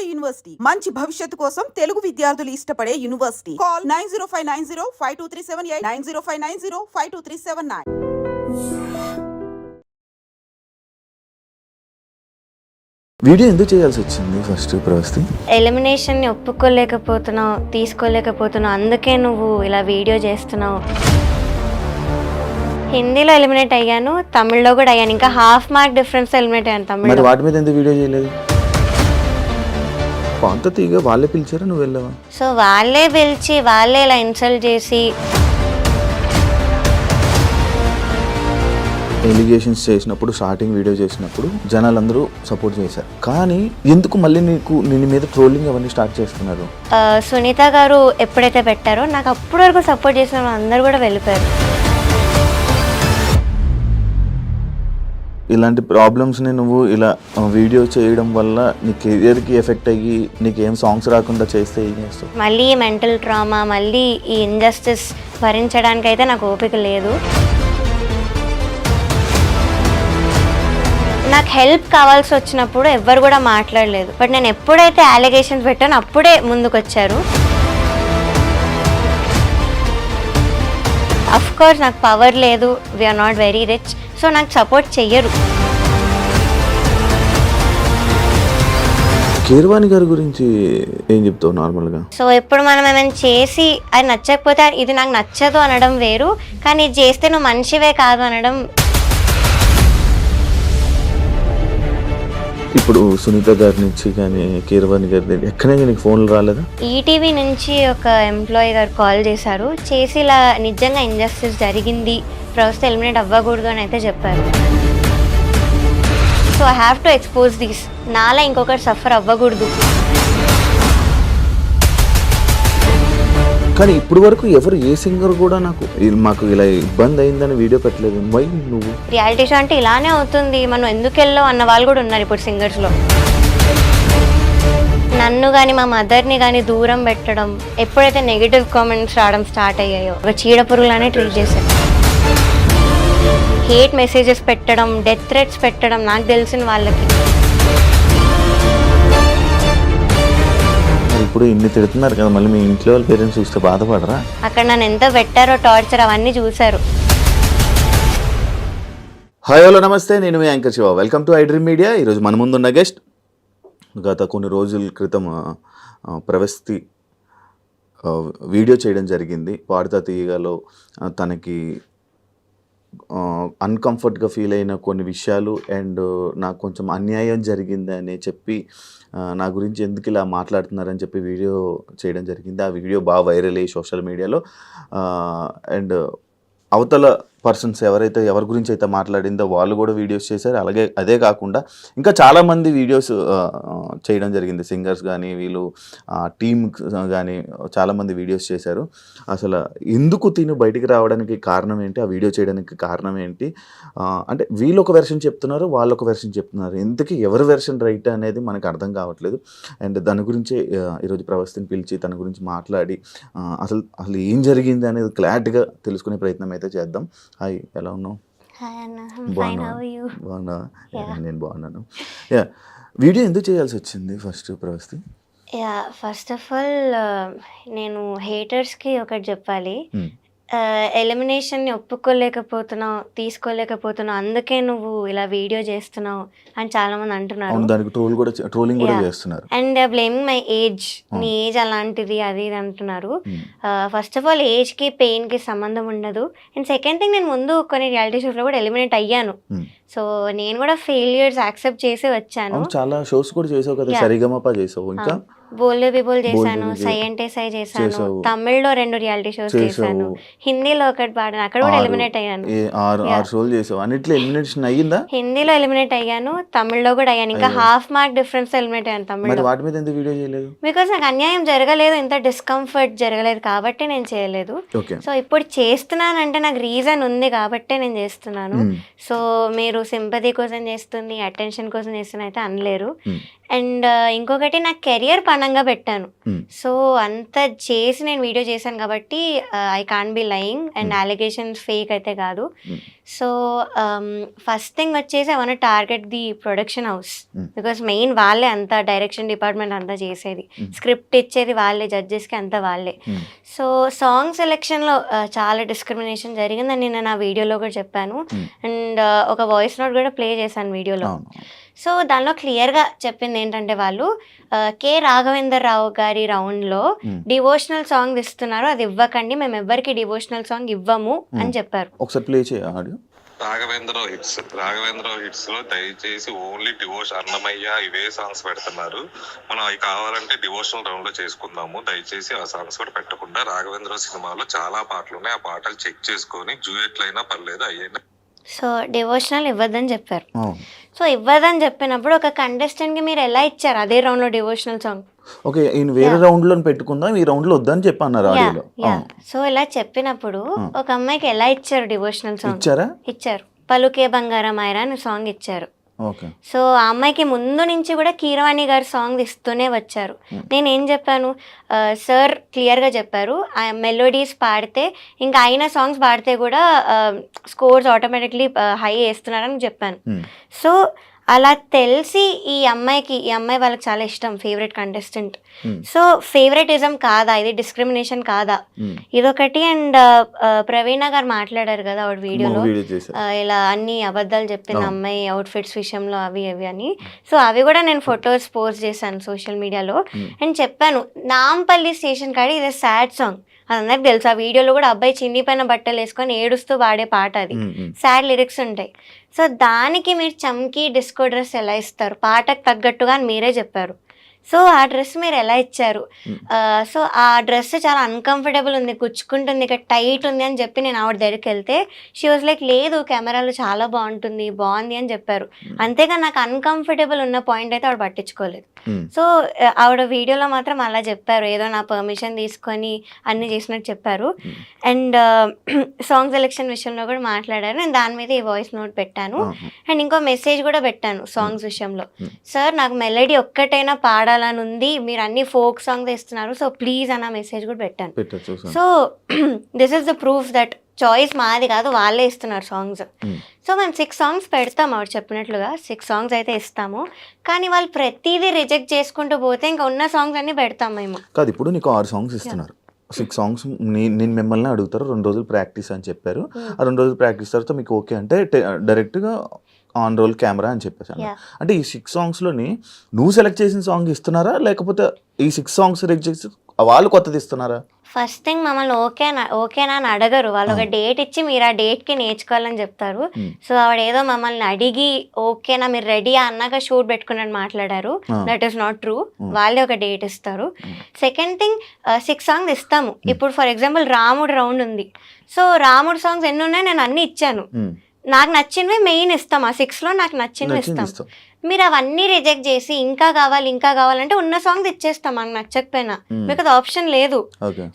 నాడు యూనివర్సిటీ మంచి భవిష్యత్తు కోసం తెలుగు విద్యార్థులు ఇష్టపడే యూనివర్సిటీ. కాల్ 9059052378 9059052379. వీడియో ఎందుకు చేయాల్సి వచ్చింది ఫస్ట్ ప్రవస్తి? ఎలిమినేషన్ని ఒప్పుకోలేకపోతున్నావు, తీసుకోలేకపోతున్నావు, అందుకే నువ్వు ఇలా వీడియో చేస్తున్నావు. హిందీలో ఎలిమినేట్ అయ్యాను, తమిళ్లో కూడా అయ్యాను. ఇంకా హాఫ్ మార్క్ డిఫరెన్స్ ఎలిమినేట్ అయ్యాను తమిళ్లో. మరి వాటి మీద ఎందుకు వీడియో చేయలేదు? కొంత తీగ వాళ్ళే పిలిచారా, నువ్వు వెళ్ళావా? సో వాళ్ళే పిలిచి వాళ్ళే ఇలా ఇన్సల్ట్ చేసి ఎలిగేషన్స్ చేసినప్పుడు, స్టార్టింగ్ వీడియో చేసినప్పుడు జనాలందరూ సపోర్ట్ చేశారు. కానీ ఎందుకు మళ్ళీ నిన్ను మీద ట్రోలింగ్ అవన్నీ స్టార్ట్ చేస్తున్నారు? సునీత గారు ఎప్పుడైతే పెట్టారో నాకు అప్పటి వరకు సపోర్ట్ చేసిన అందరూ కూడా వెళ్ళిపోయారు. ఇలాంటి ప్రాబ్లమ్స్ని నువ్వు ఇలా వీడియో చేయడం వల్ల నీ కెరియర్కి ఎఫెక్ట్ అయ్యి నీకేం సాంగ్స్ రాకుండా చేస్తే ఏం చేస్తావు? మళ్ళీ మెంటల్ ట్రామా, మళ్ళీ ఈ ఇంజస్టిస్ భరించడానికి అయితే నాకు ఓపిక లేదు. నాకు హెల్ప్ కావాల్సి వచ్చినప్పుడు ఎవ్వరు కూడా మాట్లాడలేదు. బట్ నేను ఎప్పుడైతే అలిగేషన్స్ పెట్టానో అప్పుడే ముందుకు వచ్చారు. అఫ్ కోర్స్ నాకు పవర్ లేదు, we're not very rich, so నాకు సపోర్ట్ చెయ్యరు. కీరవాణి గారి గురించి ఏం చెప్తావు నార్మల్గా? సో ఇప్పుడు మనం ఏమైనా చేసి అది నచ్చకపోతే ఇది నాకు నచ్చదు అనడం వేరు, కానీ ఇది చేస్తే నువ్వు మనిషివే కాదు అనడం. ఇప్పుడు సునీత గారి నుంచి కానీ కీరవాణి గారి ఎక్కడైనా నీకు ఫోన్లు రాలేదా? ఈటీవీ నుంచి ఒక ఎంప్లాయీ గారు కాల్ చేశారు, చేసి ఇలా నిజంగా ఇంజస్టిస్ జరిగింది, ప్రస్తుతం ఎలిమినేట్ అవ్వకూడదు అని అయితే చెప్పారు. So I have to expose this, నాలా ఇంకొకరు సఫర్ అవ్వకూడదు. కానీ ఇప్పుడు వరకు ఎవరు ఏ సింగర్ కూడా మాకు ఇలా ఇబ్బంది అయిందని వీడియో పెట్టలేదు. వై నువ్వు? రియాలిటీ షో అంటే ఇలానే అవుతుంది, మనం ఎందుకు వెళ్ళావు అన్న వాళ్ళు కూడా ఉన్నారు ఇప్పుడు సింగర్స్లో. నన్ను కానీ మా మదర్ని కానీ దూరం పెట్టడం, ఎప్పుడైతే నెగిటివ్ కామెంట్స్ రావడం స్టార్ట్ అయ్యాయో ఒక చీడపురుగులానే ట్రీట్ చేశారు. హేట్ మెసేజెస్ పెట్టడం, డెత్ థ్రెట్స్ పెట్టడం నాకు తెలిసిన వాళ్ళకి. ఇప్పుడు ఇన్ని తిడుతున్నారు కదా, మళ్ళీ మీ ఇంట్లో వాళ్ళ పేరెంట్స్ చూస్తే బాధపడరా? అక్కడ నన్ను ఎంత పెట్టారో టార్చర్ అవన్నీ చూశారు. హాయ్ హలో నమస్తే, నేను మీ anchor Shiva. Welcome to iDream Media. ఈరోజు మన ముందున్న గెస్ట్ గత కొన్ని రోజుల క్రితం ప్రవస్తి వీడియో చేయడం జరిగింది. పాడుతా తీయగాలో తనకి అన్కంఫర్ట్గా ఫీల్ అయిన కొన్ని విషయాలు అండ్ నాకు కొంచెం అన్యాయం జరిగిందని చెప్పి నా గురించి ఎందుకు ఇలా మాట్లాడుతున్నారని చెప్పి వీడియో చేయడం జరిగింది. ఆ వీడియో బాగా వైరల్ అయ్యి సోషల్ మీడియాలో అండ్ అవతల పర్సన్స్ ఎవరి గురించి అయితే మాట్లాడిందో వాళ్ళు కూడా వీడియోస్ చేశారు. అలాగే అదే కాకుండా ఇంకా చాలామంది వీడియోస్ చేయడం జరిగింది. సింగర్స్ కానీ వీళ్ళు టీమ్ కానీ చాలామంది వీడియోస్ చేశారు. అసలు ఎందుకు తిను బయటికి రావడానికి కారణం ఏంటి, ఆ వీడియో చేయడానికి కారణం ఏంటి, అంటే వీళ్ళు ఒక వెర్షన్ చెప్తున్నారు, వాళ్ళు ఒక వెర్షన్ చెప్తున్నారు. ఎందుకు ఎవరి వెర్షన్ రైట్ అనేది మనకు అర్థం కావట్లేదు. అండ్ దాని గురించి ఈరోజు ప్రవస్తిని పిలిచి తన గురించి మాట్లాడి అసలు ఏం జరిగింది అనేది క్లారిటీగా తెలుసుకునే ప్రయత్నం అయితే చేద్దాం. హాయ్, ఎలా ఉన్నావు? బాగున్నా? నేను బాగున్నాను. వీడియో ఎందుకు చేయాల్సి వచ్చింది first Pravasthi? First of all నేను హేటర్స్కి ఒకటి చెప్పాలి. ఎలిమినేషన్ని ఒప్పుకోలేకపోతున్నావు, తీసుకోలేకపోతున్నావు, అందుకే నువ్వు ఇలా వీడియో చేస్తున్నావు అని చాలా మంది అంటున్నారు. ట్రోలింగ్ కూడా చేస్తున్నారు. అండ్ బ్లేమింగ్ మై ఏజ్, నీ ఏజ్ అలాంటిది అది ఇది అంటున్నారు. ఫస్ట్ ఆఫ్ ఆల్ ఏజ్కి పెయిన్కి సంబంధం ఉండదు. అండ్ సెకండ్ థింగ్, నేను ముందు కొన్ని రియాలిటీ షోస్లో కూడా ఎలిమినేట్ అయ్యాను. సో నేను కూడా ఫెయిల్యూర్స్ యాక్సెప్ట్ చేసి వచ్చాను. చాలా షోస్ కూడా చేసావు కదా, సరిగమప చేసావు, ఇంకా బోల్డే పీపుల్ చేశాను, సై అంటే సై చేశాను, తమిళ్లో 2 రియాలిటీ షోస్ చేశాను, హిందీలో ఒకటి పాడాను, అక్కడ కూడా ఎలిమినేట్ అయ్యాను. హిందీలో ఎలిమినేట్ అయ్యాను, తమిళ్లో కూడా అయ్యాను. ఇంకా హాఫ్ మార్క్ డిఫరెన్స్ ఎలిమినేట్ అయ్యాను తమిళ్లో. బికాస్ నాకు అన్యాయం జరగలేదు, ఇంత డిస్కంఫర్ట్ జరగలేదు కాబట్టి నేను చేయలేదు. సో ఇప్పుడు చేస్తున్నానంటే నాకు రీజన్ ఉంది కాబట్టి నేను చేస్తున్నాను. సో మీరు సింపతి కోసం చేస్తుంది, అటెన్షన్ కోసం చేస్తున్నా అయితే అనలేరు. అండ్ ఇంకొకటి నా కెరియర్ పనంగా పెట్టాను. Hmm. సో అంత చేసి నేను వీడియో చేశాను కాబట్టి I can't be lying and alligations fake అయితే కాదు. సో ఫస్ట్ థింగ్ వచ్చేసి I want target the production house because main వాళ్ళే అంతా డైరెక్షన్ డిపార్ట్మెంట్ అంతా చేసేది, స్క్రిప్ట్ ఇచ్చేది వాళ్ళే, జడ్జెస్కి అంతా వాళ్ళే. సో సాంగ్ సెలెక్షన్లో చాలా డిస్క్రిమినేషన్ జరిగిందని నేను నా వీడియోలో కూడా చెప్పాను అండ్ ఒక వాయిస్ నోట్ కూడా ప్లే చేశాను వీడియోలో. సో దానిలో క్లియర్గా చెప్పింది ఏంటంటే వాళ్ళు కె రాఘవేందర్ రావు గారి రౌండ్లో డివోషనల్ సాంగ్ ఇస్తున్నారు, అది ఇవ్వకండి, మేము ఎవ్వరికి డివోషనల్ సాంగ్ ఇవ్వము అని చెప్పారు. ఒకసారి ప్లే చేయ ఆడియో. రాఘవేంద్ర హిట్స్ లో దయచేసి ఓన్లీ డివోషన్ అన్నమయ్య ఇవే సాంగ్స్ పెడుతున్నారు. మనం అవి కావాలంటే డివోషనల్ రౌండ్ లో చేసుకుందాము. దయచేసి ఆ సాంగ్స్ కూడా పెట్టకుండా. రాఘవేంద్ర సినిమాలో చాలా పాటలు ఉన్నాయి, ఆ పాటలు చెక్ చేసుకొని డ్యూయెట్లు అయినా పర్లేదు అయ్యైనా. సో డివోషనల్ ఇవ్వద్దని చెప్పారు. సో ఇవ్వదని చెప్పినప్పుడు ఒక కంటెస్టెంట్కి మీరు ఎలా ఇచ్చారు అదే రౌండ్లో డివోషనల్ సాంగ్? ఓకే, ఈయన వేరే రౌండ్ లో పెట్టుకుందాం, ఈ రౌండ్ లో వద్దని చెప్పన్నారు ఆడియోలో. సో ఇలా చెప్పినప్పుడు ఒక అమ్మాయికి ఎలా ఇచ్చారు డివోషనల్ సాంగ్? ఇచ్చారు. పలుకే బంగారం ఆయరా అని సాంగ్ ఇచ్చారు. సో ఆ అమ్మాయికి ముందు నుంచి కూడా కీరవాణి గారు సాంగ్ ఇస్తూనే వచ్చారు. నేను ఏం చెప్పాను, సార్ క్లియర్గా చెప్పారు మెలోడీస్ పాడితే ఇంకా అయిన సాంగ్స్ పాడితే కూడా స్కోర్స్ ఆటోమేటిక్లీ హై వేస్తున్నారని చెప్పాను. సో అలా తెలిసి ఈ అమ్మాయి వాళ్ళకి చాలా ఇష్టం, ఫేవరెట్ కంటెస్టెంట్. సో ఫేవరెటిజం కాదా ఇది, డిస్క్రిమినేషన్ కాదా ఇదొకటి. అండ్ ప్రవీణ గారు మాట్లాడారు కదా ఆవిడ వీడియోలో, ఇలా అన్ని అబద్ధాలు చెప్పింది అమ్మాయి అవుట్ఫిట్స్ విషయంలో అవి అని. సో అవి కూడా నేను ఫొటోస్ పోస్ట్ చేశాను సోషల్ మీడియాలో అండ్ చెప్పాను నాంపల్లి స్టేషన్ కాడి ఇది సాడ్ సాంగ్, అందరికి తెలుసు. ఆ వీడియోలో కూడా అబ్బాయి చిన్నిపైన బట్టలు వేసుకొని ఏడుస్తూ పాడే పాట, అది సాడ్ లిరిక్స్ ఉంటాయి. సో దానికి మీరు చమ్కీ డిస్కో డ్రెస్ ఎలా ఇస్తారు, పాటకు తగ్గట్టుగా అని మీరే చెప్పారు. సో ఆ డ్రెస్ మీరు ఎలా ఇచ్చారు? సో ఆ డ్రెస్ చాలా అన్కంఫర్టబుల్ ఉంది, గుచ్చుకుంటుంది, ఇక్కడ టైట్ ఉంది అని చెప్పి నేను ఆవిడ దగ్గరికి వెళ్తే షీ వాజ్ లైక్ లేదు కెమెరాలో చాలా బాగుంది అని చెప్పారు. అంతేగా నాకు అన్కంఫర్టబుల్ ఉన్న పాయింట్ అయితే ఆవిడ పట్టించుకోలేదు. సో ఆవిడ వీడియోలో మాత్రం అలా చెప్పారు, ఏదో నా పర్మిషన్ తీసుకొని అన్ని చేసినట్టు చెప్పారు. అండ్ సాంగ్ సెలెక్షన్ విషయంలో కూడా మాట్లాడారు, నేను దాని మీద ఈ వాయిస్ నోట్ పెట్టాను. అండ్ ఇంకో మెసేజ్ కూడా పెట్టాను సాంగ్స్ విషయంలో, సార్ నాకు మెలడీ ఒక్కటైనా పాడాలని ఉంది, మీరు అన్ని ఫోక్ సాంగ్స్ ఇస్తున్నారు, సో ప్లీజ్ అన్న మెసేజ్ కూడా పెట్టాను. So this is the proof that choice మాది కాదు, వాళ్ళే ఇస్తున్నారు సాంగ్స్. సో మేము 6 సాంగ్స్ పెడతాం, ఆవిడ చెప్పినట్లుగా 6 సాంగ్స్ అయితే ఇస్తాము. కానీ వాళ్ళు ప్రతిదీ రిజెక్ట్ చేసుకుంటూ పోతే ఇంకా ఉన్న సాంగ్స్ అన్ని పెడతాం మేము. కాదు, ఇప్పుడు నీకు 6 సాంగ్స్ ఇస్తున్నారు, 6 సాంగ్స్ నేను మిమ్మల్ని అడుగుతారు, 2 రోజులు ప్రాక్టీస్ అని చెప్పారు. ఆ 2 రోజులు ప్రాక్టీస్ తర్వాత మీకు ఓకే అంటే డైరెక్ట్గా ఆన్ రోల్ కెమెరా అని చెప్పేసాను. అంటే ఈ 6 సాంగ్స్లోని నువ్వు సెలెక్ట్ చేసిన సాంగ్ ఇస్తున్నారా, లేకపోతే ఈ 6 సాంగ్స్ రిజెక్ట్ చేసి వాళ్ళు కొత్తది ఇస్తున్నారా? ఫస్ట్ థింగ్ మమ్మల్ని ఓకేనా అని అడగరు, వాళ్ళు ఒక డేట్ ఇచ్చి మీరు ఆ డేట్కి నేర్చుకోవాలని చెప్తారు. సో ఆవిడ ఏదో మమ్మల్ని అడిగి ఓకేనా మీరు రెడీ అన్నాక షూట్ పెట్టుకున్నట్టు మాట్లాడారు. దట్ ఈస్ నాట్ ట్రూ, వాళ్ళే ఒక డేట్ ఇస్తారు. సెకండ్ థింగ్ 6 సాంగ్స్ ఇస్తాము. ఇప్పుడు ఫర్ ఎగ్జాంపుల్ రాముడు రౌండ్ ఉంది, సో రాముడు సాంగ్స్ ఎన్ని ఉన్నాయి నేను అన్ని ఇచ్చాను, నాకు నచ్చినవి మెయిన్ ఇస్తాం, ఆ 6లో నాకు నచ్చినవి ఇస్తాం. మీరు అవన్నీ రిజెక్ట్ చేసి ఇంకా కావాలంటే ఉన్న సాంగ్స్ ఇచ్చేస్తాం మనకు నచ్చకపోయినా, మీకు అది ఆప్షన్ లేదు.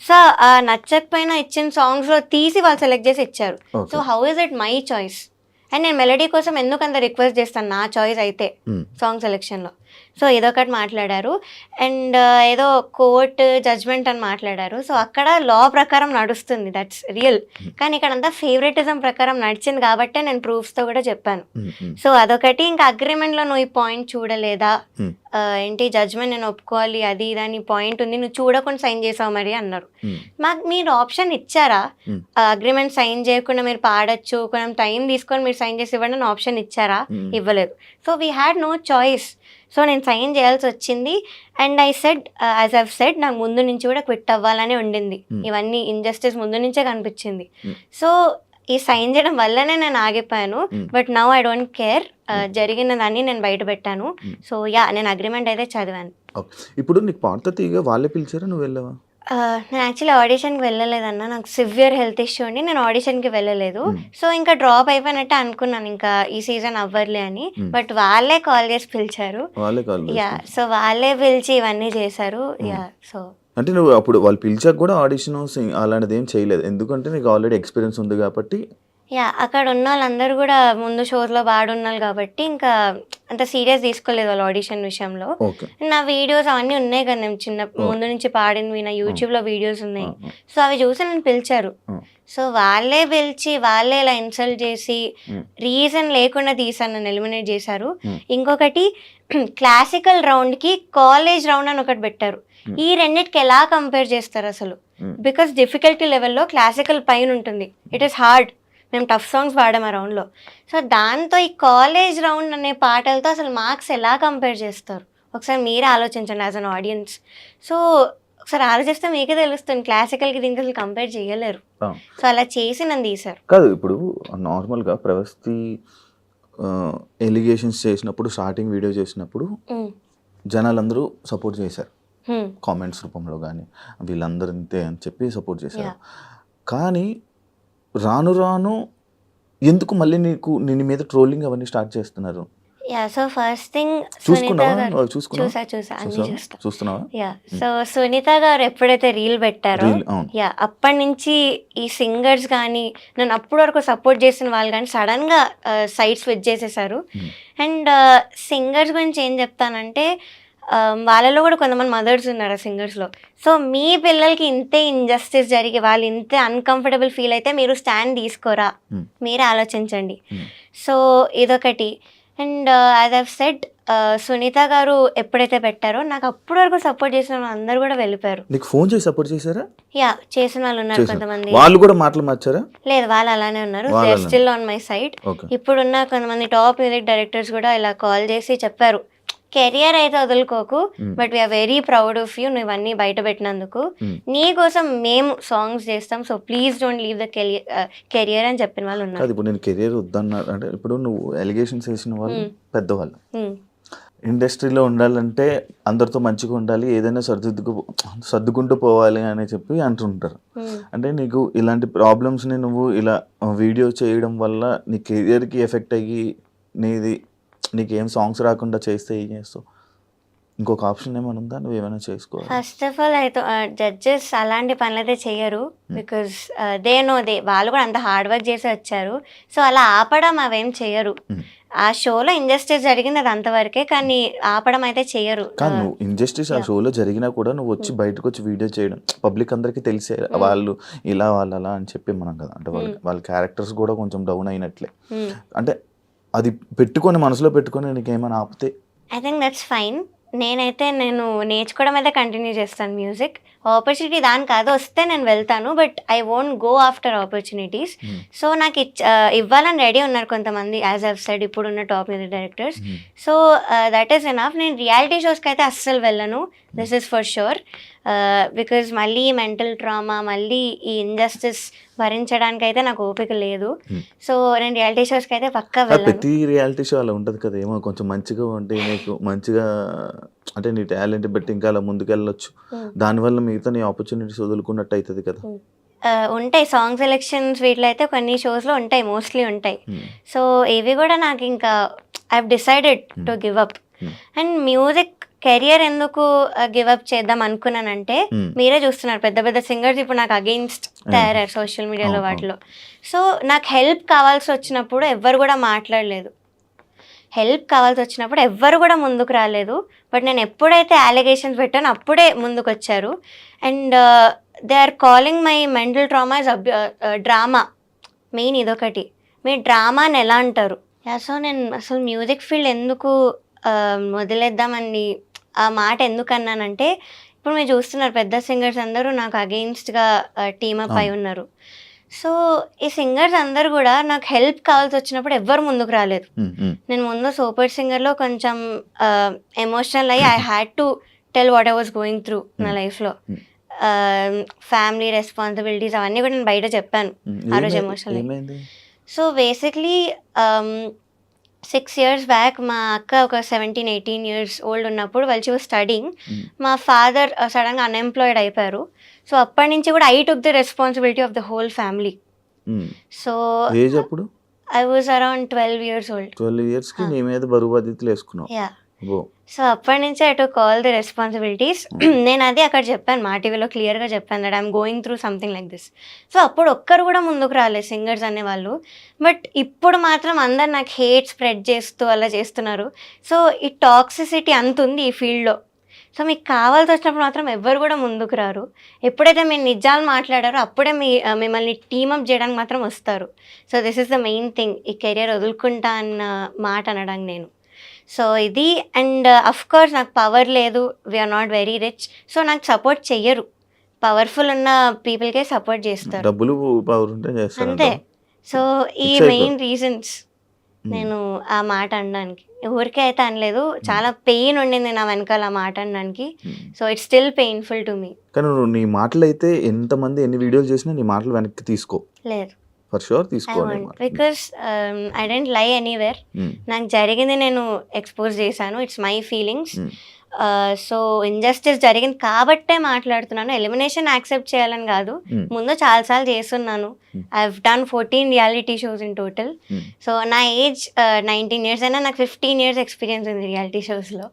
సో ఆ నచ్చకపోయినా ఇచ్చిన సాంగ్స్ లో తీసి వాళ్ళు సెలెక్ట్ చేసి ఇచ్చారు. So how is it my choice? And నేను మెలడీ కోసం ఎందుకు అంత రిక్వెస్ట్ చేస్తాను, నా చాయిస్ అయితే సాంగ్ సెలెక్షన్లో. సో ఇదొకటి మాట్లాడారు. అండ్ ఏదో కోర్ట్ జడ్జ్మెంట్ అని మాట్లాడారు. సో అక్కడ లా ప్రకారం నడుస్తుంది, దట్స్ రియల్. కానీ ఇక్కడ అంతా ఫేవరెటిజం ప్రకారం నడిచింది కాబట్టే నేను ప్రూఫ్స్తో కూడా చెప్పాను. సో అదొకటి. ఇంకా అగ్రిమెంట్లో నువ్వు ఈ పాయింట్ చూడలేదా, ఏంటి జడ్జ్మెంట్ నేను ఒప్పుకోవాలి అది ఇదని పాయింట్ ఉంది, నువ్వు చూడకుండా సైన్ చేసావు మరి అన్నారు. మాకు మీరు ఆప్షన్ ఇచ్చారా, అగ్రిమెంట్ సైన్ చేయకుండా మీరు పాడచ్చు, కొంచెం టైం తీసుకొని మీరు సైన్ చేసి ఇవ్వండి అని ఆప్షన్ ఇచ్చారా? ఇవ్వలేదు. So we had no choice. So నేను సైన్ చేయాల్సి వచ్చింది. And I said as I've said నాకు ముందు నుంచి కూడా క్విట్ అవ్వాలని ఉండింది, ఇవన్నీ ఇంజస్టిస్ ముందు నుంచే కనిపించింది. సో ఈ సైన్ చేయడం వల్లనే నేను ఆగిపోయాను. But now I don't care, జరిగిన దాన్ని నేను బయట పెట్టాను. సో నేను అగ్రిమెంట్ అయితే చదివాను. ఇప్పుడు నీకు పాట తీగ వాళ్ళే పిలిచారా, నువ్వు వెళ్ళావా? నేను యాక్చువల్లీ ఆడిషన్కి వెళ్ళలేదన్న, నాకు సివియర్ హెల్త్ ఇష్యూ అండి, నేను ఆడిషన్కి వెళ్ళలేదు. సో ఇంకా డ్రాప్ అయిపోయినట్టు అనుకున్నాను, ఇంకా ఈ సీజన్ అవ్వర్లే అని. బట్ వాళ్ళే కాల్ చేసి పిలిచారు. సో వాళ్ళే పిలిచి ఇవన్నీ చేశారు. సో అంటే నువ్వు అప్పుడు వాళ్ళు పిలిచాక కూడా ఆడిషన్ అలాంటిది ఏం చేయలేదు, ఎందుకంటే నీకు ఆల్రెడీ ఎక్స్పీరియన్స్ ఉంది కాబట్టి యా అక్కడ ఉన్న వాళ్ళందరూ కూడా ముందు షోస్లో పాడున్నారు కాబట్టి ఇంకా అంత సీరియస్ తీసుకోలేదు వాళ్ళు ఆడిషన్ విషయంలో. ఓకే. నా వీడియోస్ అవన్నీ ఉన్నాయి కదా, నేను చిన్న ముందు నుంచి పాడినవి నా యూట్యూబ్లో వీడియోస్ ఉన్నాయి. సో అవి చూసి నన్ను పిలిచారు. సో వాళ్ళే పిలిచి వాళ్ళే ఇలా ఇన్సల్ట్ చేసి రీజన్ లేకుండా తీసాను, నన్ను ఎలిమినేట్ చేశారు. ఇంకొకటి క్లాసికల్ రౌండ్కి కాలేజ్ రౌండ్ అని ఒకటి పెట్టారు. ఈ రెండింటికి ఎలా కంపేర్ చేస్తారు అసలు? బికాస్ డిఫికల్టీ లెవెల్లో క్లాసికల్ పైన ఉంటుంది, ఇట్ ఈస్ హార్డ్. మేము టఫ్ సాంగ్స్ పాడాం ఆ రౌండ్లో. సో దాంతో ఈ కాలేజ్ రౌండ్ అనే పాటలతో అసలు మార్క్స్ ఎలా కంపేర్ చేస్తారు? ఒకసారి మీరే ఆలోచించండి యాజ్ అన్ ఆడియన్స్. సో ఒకసారి ఆలోచిస్తే మీకే తెలుస్తుంది, క్లాసికల్కి దీనికి అసలు కంపేర్ చేయలేరు. సో అలా చేసి నన్ను తీశారు. కాదు, ఇప్పుడు నార్మల్గా ప్రవస్తి ఎలిగేషన్స్ చేసినప్పుడు, స్టార్టింగ్ వీడియో చేసినప్పుడు జనాలందరూ సపోర్ట్ చేశారు, కామెంట్స్ రూపంలో కానీ వీళ్ళందరూ ఇంతే అని చెప్పి సపోర్ట్ చేశారు. కానీ రాను రాను ఎందుకు మళ్ళీ నిన్ను మీద ట్రోలింగ్ అవన్నీ స్టార్ట్ చేస్తున్నారు? యా సో ఫస్ట్ థింగ్ చూస్తున్నావా? యా సో సునీత గారు ఎప్పుడైతే రీల్ పెట్టారో యా అప్పటి నుంచి ఈ సింగర్స్ కానీ నన్ను అప్పటి వరకు సపోర్ట్ చేసిన వాళ్ళు కానీ సడన్ గా సైడ్ స్విచ్ చేసేసారు. అండ్ సింగర్స్ గురించి ఏం చెప్తానంటే వాళ్ళలో కూడా కొంతమంది మదర్స్ ఉన్నారు ఆ సింగర్స్లో. సో మీ పిల్లలకి ఇంతే ఇంజస్టిస్ జరిగి వాళ్ళు ఇంతే అన్కంఫర్టబుల్ ఫీల్ అయితే మీరు స్టాండ్ తీసుకోరా, మీరే ఆలోచించండి. సో ఇదొకటి. And as I've said Sunitha గారు ఎప్పుడైతే పెట్టారో నాకు అప్పటి వరకు సపోర్ట్ చేసిన వాళ్ళు అందరూ కూడా వెళ్ళిపోయారు. నీకు ఫోన్ చేసి సపోర్ట్ చేశారా? యా చేసిన వాళ్ళు ఉన్నారు కొంతమంది. వాళ్ళు కూడా మాటలు మార్చారా? లేదు, వాళ్ళు అలానే ఉన్నారు, they are still on my side. ఇప్పుడున్న కొంతమంది టాప్ మ్యూజిక్ డైరెక్టర్స్ కూడా ఇలా కాల్ చేసి చెప్పారు, కెరియర్ అయితే వదులుకోకు, but we're very proud of you, నువ్వు ఇవన్నీ బయట పెట్టినందుకు. నీ కోసం మేము సాంగ్స్ చేస్తాం, so please don't leave the career అని చెప్పిన వాళ్ళు ఉన్నారు. ఇప్పుడు నేను కెరియర్ వద్దన్నా అంటే, ఇప్పుడు నువ్వు ఎలిగేషన్స్ వేసిన వాళ్ళు పెద్దవాళ్ళు, ఇండస్ట్రీలో ఉండాలంటే అందరితో మంచిగా ఉండాలి, ఏదైనా సర్దుకుంటూ పోవాలి అని చెప్పి అంటుంటారు. అంటే నీకు ఇలాంటి ప్రాబ్లమ్స్ని నువ్వు ఇలా వీడియో చేయడం వల్ల నీ కెరియర్కి ఎఫెక్ట్ అయ్యి నీకేం సాంగ్స్ రాకుండా చేస్తే ఏం చేస్తావు? ఇంకొక ఆప్షన్ ఏమైనా ఉందా? నువ్వు ఏమైనా చేసుకోవాలి. ఫస్ట్ ఆఫ్ ఆల్ అయితే జడ్జెస్ అలాంటి పనులు అయితే చెయ్యరు, బికాస్ వాళ్ళు కూడా అంత హార్డ్ వర్క్ చేసి వచ్చారు. సో అలా ఆపడం అవేం చెయ్యరు. ఆ షోలో ఇంజస్టిస్ జరిగింది అది అంతవరకే, కానీ ఆపడం అయితే చెయ్యరు. కానీ నువ్వు ఇంజస్టిస్ ఆ షోలో జరిగినా కూడా నువ్వు వచ్చి బయటకు వచ్చి వీడియో చేయడం పబ్లిక్ అందరికీ తెలిసే వాళ్ళు ఇలా వాళ్ళు అలా అని చెప్పి మనం కదా, అంటే వాళ్ళ క్యారెక్టర్స్ కూడా కొంచెం డౌన్ అయినట్లే. అంటే అది పెట్టుకొని మనసులో పెట్టుకొని నీకేమైనా ఆపితే ఐ థింక్ దట్స్ ఫైన్. నేను నేర్చుకోవడం అయితే కంటిన్యూ చేస్తాను మ్యూజిక్. ఆపర్చునిటీ దానికి అది వస్తే నేను వెళ్తాను, but I won't go after opportunities. So నాకు ఇవ్వాలని రెడీ ఉన్నారు కొంతమంది, యాజ్ ఐవ్ సెడ్ ఇప్పుడున్న top music directors. So that is enough. నేను రియాలిటీ షోస్కి అయితే అస్సలు వెళ్ళను, this is for sure. Because మళ్ళీ మెంటల్ ట్రామా, మళ్ళీ ఈ ఇంజస్టిస్ భరించడానికి అయితే నాకు ఓపిక లేదు. సో నేను రియాలిటీ షోస్కి అయితే పక్కా వెళ్ళను. ప్రతి రియాలిటీ షో అలా ఉంటుంది కదా, ఏమో కొంచెం మంచిగా ఉంటే నీకు మంచిగా అంటే నీ టాలెంట్ బట్టి ఇంకా అలా ముందుకెళ్ళొచ్చు, దానివల్ల మిగతా నీ ఆపర్చునిటీస్ వదులుకున్నట్టు అవుతుంది కదా. ఉంటాయి సాంగ్ సెలెక్షన్స్, వీటిలో అయితే కొన్ని షోస్లో ఉంటాయి, మోస్ట్లీ ఉంటాయి. సో ఇవి కూడా నాకు ఇంకా I have decided to give up. And music career ఎందుకు గివ్ అప్ చేద్దాం అనుకున్నానంటే, మీరే చూస్తున్నారు పెద్ద పెద్ద సింగర్స్ ఇప్పుడు నాకు అగెయిన్స్ట్ తయారయ్యారు సోషల్ మీడియాలో వాటిలో. సో నాకు హెల్ప్ కావాల్సి వచ్చినప్పుడు ఎవ్వరు కూడా మాట్లాడలేదు, హెల్ప్ కావాల్సి వచ్చినప్పుడు ఎవ్వరు కూడా ముందుకు రాలేదు. బట్ నేను ఎప్పుడైతే అలిగేషన్స్ పెట్టానో అప్పుడే ముందుకు వచ్చారు. And they are calling my mental trauma is drama. Main ఇదొకటి, మీరు డ్రామాని ఎలా అంటారు? సో నేను అసలు మ్యూజిక్ ఫీల్డ్ ఎందుకు వదిలేద్దామని ఆ మాట ఎందుకు అన్నానంటే, ఇప్పుడు మీరు చూస్తున్నారు పెద్ద సింగర్స్ అందరూ నాకు అగెయిన్స్ట్గా టీమప్ అయి ఉన్నారు. సో ఈ సింగర్స్ అందరు కూడా నాకు హెల్ప్ కావాల్సి వచ్చినప్పుడు ఎవ్వరు ముందుకు రాలేదు. నేను ముందు సూపర్ సింగర్లో కొంచెం ఎమోషనల్ అయ్యి I had to tell what I was going through నా లైఫ్లో. ఫ్యామిలీ రెస్పాన్సిబిలిటీస్ అవన్నీ కూడా నేను బయట చెప్పాను ఆ రోజు emotional. So basically 6 years back మా అక్క ఒక 17-18 years ఓల్డ్ ఉన్నప్పుడు వాళ్ళు వాజ్ స్టడీయింగ్, మా ఫాదర్ సడన్గా అన్ఎంప్లాయిడ్ అయిపోయారు. సో అప్పటి నుంచి కూడా I took the responsibility of the whole family. So age అప్పుడు I was around 12 years old. 12 years కి నీ మీద బరువు బాధ్యతలు వేసుకున్నావు. యా సో అప్పటి నుంచి I took all the responsibilities. నేను అది అక్కడ చెప్పాను, మా టీవీలో క్లియర్గా చెప్పాను that I'm going through something like this. So అప్పుడు ఒక్కరు కూడా ముందుకు రాలేదు సింగర్స్ అనేవాళ్ళు. బట్ ఇప్పుడు మాత్రం అందరు నాకు హేట్ స్ప్రెడ్ చేస్తూ అలా చేస్తున్నారు. సో ఈ టాక్సిసిటీ అంత ఉంది ఈ ఫీల్డ్లో. సో మీకు కావాల్సి వచ్చినప్పుడు మాత్రం ఎవ్వరు కూడా ముందుకు రారు. ఎప్పుడైతే మీరు నిజాలు మాట్లాడారో అప్పుడే మిమ్మల్ని టీమప్ చేయడానికి మాత్రం వస్తారు. So this is the main thing, ఈ కెరియర్ వదులుకుంటా అన్న మాట అనడానికి నేను. సో ఇది అండ్ అఫ్ కోర్స్ నాకు పవర్ లేదు, we're not very rich, so నాకు సపోర్ట్ చెయ్యరు. పవర్ఫుల్ ఉన్న పీపుల్కే సపోర్ట్ చేస్తారు, డబ్బులు పవర్ ఉంటే చేస్తారు అంతే. సో ఈ మెయిన్ రీజన్స్ నేను ఆ మాట అనడానికి. ఊరికే అయితే అనలేదు, చాలా పెయిన్ ఉండింది నా వెనకాల ఆ మాట అనడానికి. So it's still painful to me. కానీ నువ్వు నీ మాటలు అయితే ఎంతమంది ఎన్ని వీడియోలు చేసినా నీ మాటలు వెనక్కి తీసుకో, లేదు ఫర్ షూర్ తీసుకోవాలి. Because I don't lie anywhere. నాకు జరిగింది నేను ఎక్స్పోజ్ చేశాను, it's my feelings. So injustice జరిగింది కాబట్టే మాట్లాడుతున్నాను. ఎలిమినేషన్ యాక్సెప్ట్ చేయాలని కాదు, ముందు చాలాసార్లు చేస్తున్నాను. I have done 14 reality shows in total. So నా ఏజ్ 19 years అయినా నాకు 15 years ఎక్స్పీరియన్స్ ఉంది రియాలిటీ షోస్లో.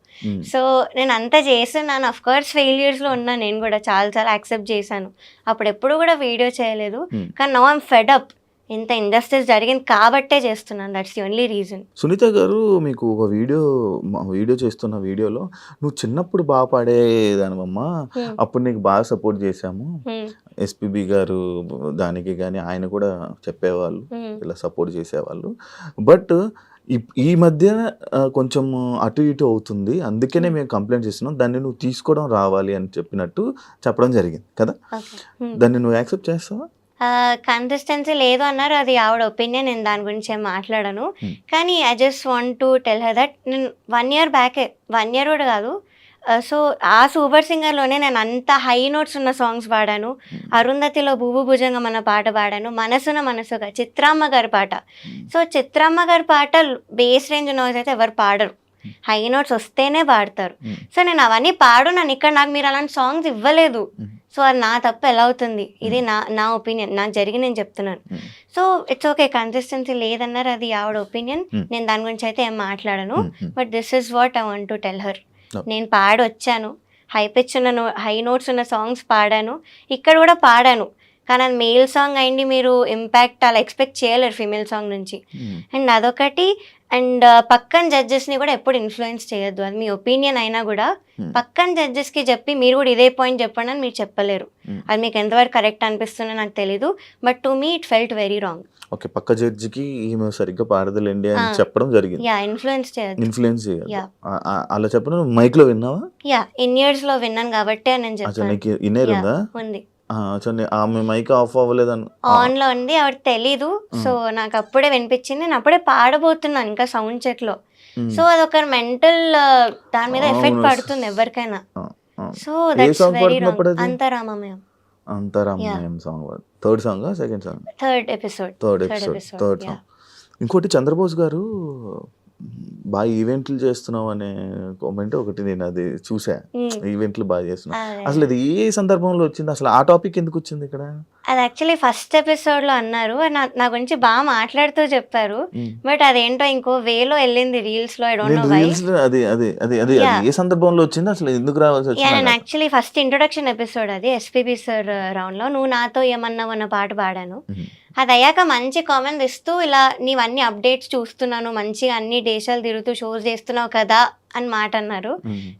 సో నేను అంతా చేస్తున్నాను. అఫ్ కోర్స్ ఫెయిల్యూర్స్లో ఉన్నా, నేను కూడా చాలాసార్లు యాక్సెప్ట్ చేశాను. అప్పుడు ఎప్పుడు కూడా వీడియో చేయలేదు. కానీ నౌ ఐమ్ ఫెడ్ అప్, ఇంత ఇండస్ట్రీస్ జరిగింది కాబట్టే చేస్తున్నాను, that's the only reason. Sunitha గారు, మీకు ఒక వీడియో చేస్తున్న వీడియోలో నువ్వు చిన్నప్పుడు బాగా పాడేదానివమ్మా, అప్పుడు నీకు బాగా సపోర్ట్ చేశాము, ఎస్పీబీ గారు దానికి కానీ ఆయన కూడా చెప్పేవాళ్ళు, ఇలా సపోర్ట్ చేసేవాళ్ళు. బట్ ఈ మధ్య కొంచెం అటు ఇటు అవుతుంది, అందుకనే మేము కంప్లైంట్ చేస్తున్నాం, దాన్ని నువ్వు తీసుకోవడం రావాలి అని చెప్పడం జరిగింది కదా. దాన్ని నువ్వు యాక్సెప్ట్ చేస్తావా? కన్సిస్టెన్సీ లేదు అన్నారు, అది ఆవిడ ఒపీనియన్, నేను దాని గురించి ఏం మాట్లాడను. కానీ I just want to tell her that నేను 1 year బ్యాకే, 1 year కూడా కాదు, సో ఆ సూపర్ సింగర్లోనే నేను అంత హై నోట్స్ ఉన్న సాంగ్స్ పాడాను. అరుంధతిలో భూభు భుజంగం అన్న పాట పాడాను, మనసున మనసుగా చిత్రామ్మ గారి పాట. సో చిత్రామ్మ గారి పాట బేస్ రేంజ్ నాయిస్ అయితే ఎవరు పాడరు, హై నోట్స్ వస్తేనే పాడతారు. సో నేను అవన్నీ పాడున్నాను ఇక్కడ, నాకు మీరు అలాంటి సాంగ్స్ ఇవ్వలేదు. సో అది నా తప్పు ఎలా అవుతుంది? ఇది నా ఒపీనియన్, నాకు జరిగి నేను చెప్తున్నాను. సో ఇట్స్ ఓకే, కన్సిస్టెన్సీ లేదన్నారు, అది ఆవిడ ఒపీనియన్, నేను దాని గురించి అయితే ఏం మాట్లాడను. But this is what I want to tell her. నేను పాడొచ్చాను, హై పిచ్ ఉన్న హై నోట్స్ ఉన్న సాంగ్స్ పాడాను, ఇక్కడ కూడా పాడాను. కానీ అది మేల్ సాంగ్ అయింది, మీరు ఇంపాక్ట్ అలా ఎక్స్పెక్ట్ చేయలేరు ఫీమేల్ సాంగ్ నుంచి. అండ్ అదొకటి. అండ్ పక్కన జడ్జెస్ని కూడా ఎప్పుడు ఇన్ఫ్లుయెన్స్ చేయొద్దు, అది మీ ఒపీనియన్ అయినా కూడా పక్కన జడ్జెస్కి చెప్పి మీరు కూడా ఇదే పాయింట్ చెప్పండి అని మీరు చెప్పలేరు. అది మీకు ఎంతవరకు కరెక్ట్ అనిపిస్తుందో నాకు తెలీదు, but to me it felt very wrong. Okay, పక్క జడ్జికి ఈమె సరిగ్గా పాడదులేండి అని చెప్పడం జరిగింది. యా, ఇన్ఫ్లుయెన్స్ చేయదు. అలా చెప్పడం మైక్ లో విన్నావా? యా, ఇన్ ఇయర్స్ లో విన్నాను కాబట్టి నేను చెప్పాను. ఉంది, ఆమె మైక్ ఆఫ్ అవ్వలేదని ఆన్ లో ఉంది, ఆవిడ తెలీదు. సో నాకు అప్పుడే వినిపించింది, నేను అప్పుడే పాడబోతున్నాను ఇంకా సౌండ్ చెక్ లో. సో అదొక మెంటల్ దాని మీద ఎఫెక్ట్ పడుతుంది ఎవరికైనా. So that's very wrong. అంతరామమయం song, third song, second song, third episode. ఇంకోటి చంద్రబోస్ గారు బాగా ఈవెంట్లు చేస్తున్నావు అనే కామెంట్ ఒకటి నేను అది చూసా, ఈవెంట్లు బాగా చేస్తున్నావు. అసలు అది ఏ సందర్భంలో వచ్చింది, అసలు ఆ టాపిక్ ఎందుకు వచ్చింది ఇక్కడ? అది యాక్చువల్లీ ఫస్ట్ ఎపిసోడ్ లో అన్నారు, నా గురించి బాగా మాట్లాడుతూ చెప్పారు. బట్ అదేంటో ఇంకో వేలో వెళ్ళింది రీల్స్ లో, ఐ డోంట్ నో వై. అది ఏ సందర్భంలో వచ్చింది, అసలు ఎందుకు రావాల్సి వచ్చింది? నేను యాక్చువల్లీ ఫస్ట్ ఇంట్రొడక్షన్ ఎపిసోడ్ అది ఎస్పీబీ సార్ రౌండ్ లో నువ్వు నాతో ఏమన్నావు అన్న పాట పాడాను. అది అయ్యాక మంచి కామెంట్ ఇస్తూ, ఇలా నీవన్నీ అప్డేట్స్ చూస్తున్నాను, మంచిగా అన్ని దేశాలు తిరుగుతూ షోస్ చేస్తున్నావు కదా అని మాట అన్నారు.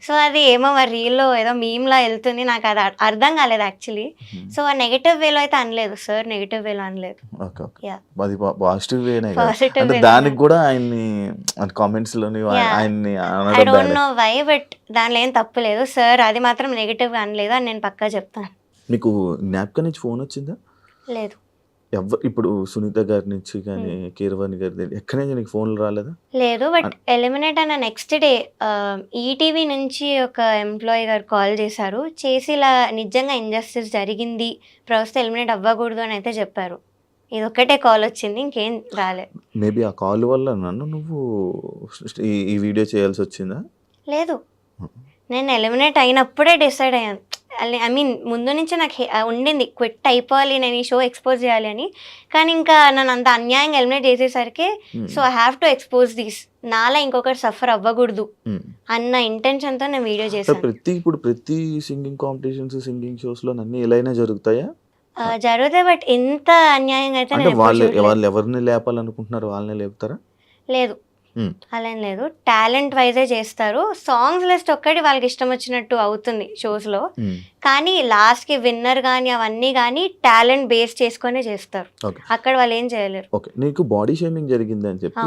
సో అది ఏమో మరి రీల్లో ఏదో మీమ్లా వెళ్తుంది, నాకు అది అర్థం కాలేదు యాక్చువల్లీ. సో ఆ నెగటివ్ వేలో అయితే అనలేదు సార్, నెగటివ్ వేలో అనలేదు. దానికి కూడా ఆయన్ని కామెంట్స్ లోని ఆయన్ని I don't know why, but దానిలో ఏం తప్పు లేదు సార్, అది మాత్రం నెగటివ్ గా అనలేదు అని నేను పక్కా చెప్తాను. మీకు జ్ఞాపకం నుంచి ఫోన్ వచ్చిందా? లేదు. ఇప్పుడు సునీత గారి నుంచి కానీ కీరవాణి గారి ఎక్కడి నుంచి నీకు ఫోన్లు రాలేదా? లేదు, బట్ ఎలిమినేట్ అయిన నెక్స్ట్ డే ఈటీవీ నుంచి ఒక ఎంప్లాయీ గారు కాల్ చేశారు, చేసి ఇలా నిజంగా ఇంజస్టిస్ జరిగింది, ప్రస్తుతం ఎలిమినేట్ అవ్వకూడదు అని అయితే చెప్పారు. ఇది ఒక్కటే కాల్ వచ్చింది, ఇంకేం రాలేదు. మేబీ ఆ కాల్ వల్ల నువ్వు ఈ వీడియో చేయాల్సి వచ్చిందా? లేదు, నేను ఎలిమినేట్ అయినప్పుడే డిసైడ్ అయ్యాను ఐ మీన్ ముందు నుంచి నాకు ఉండింది క్విట్ అయిపోవాలి, నేను ఈ షో ఎక్స్పోజ్ చేయాలి అని. కానీ ఇంకా నన్ను అంత అన్యాయంగా ఎలిమినేట్ చేసేసరికి so I have to expose these, నాలా ఇంకొకటి సఫర్ అవ్వకూడదు అన్న ఇంటెన్షన్తో నేను వీడియో చేశాను. ఇప్పుడు ప్రతి సింగింగ్ కాంపిటీషన్స్, సింగింగ్ షోస్లో అన్నీ ఎలా అయినా జరుగుతాయా? జరుగుతాయి, బట్ ఎంత అన్యాయంగా అయితే అంటే వాళ్ళు ఎవరిని లేపాలనుకుంటున్నారు వాళ్ళని లేపుతారా? లేదు, అలా ఏం లేదు. టాలెంట్ వైజే చేస్తారు. సాంగ్స్ లిస్ట్ ఒక్కటి వాళ్ళకి ఇష్టం వచ్చినట్టు అవుతుంది షోస్లో, కానీ లాస్ట్కి విన్నర్ కానీ అవన్నీ కానీ టాలెంట్ బేస్ చేసుకునే చేస్తారు. అక్కడ వాళ్ళు ఏం చేయలేరు. ఓకే, నీకు బాడీ షేమింగ్ జరిగింది అని చెప్పి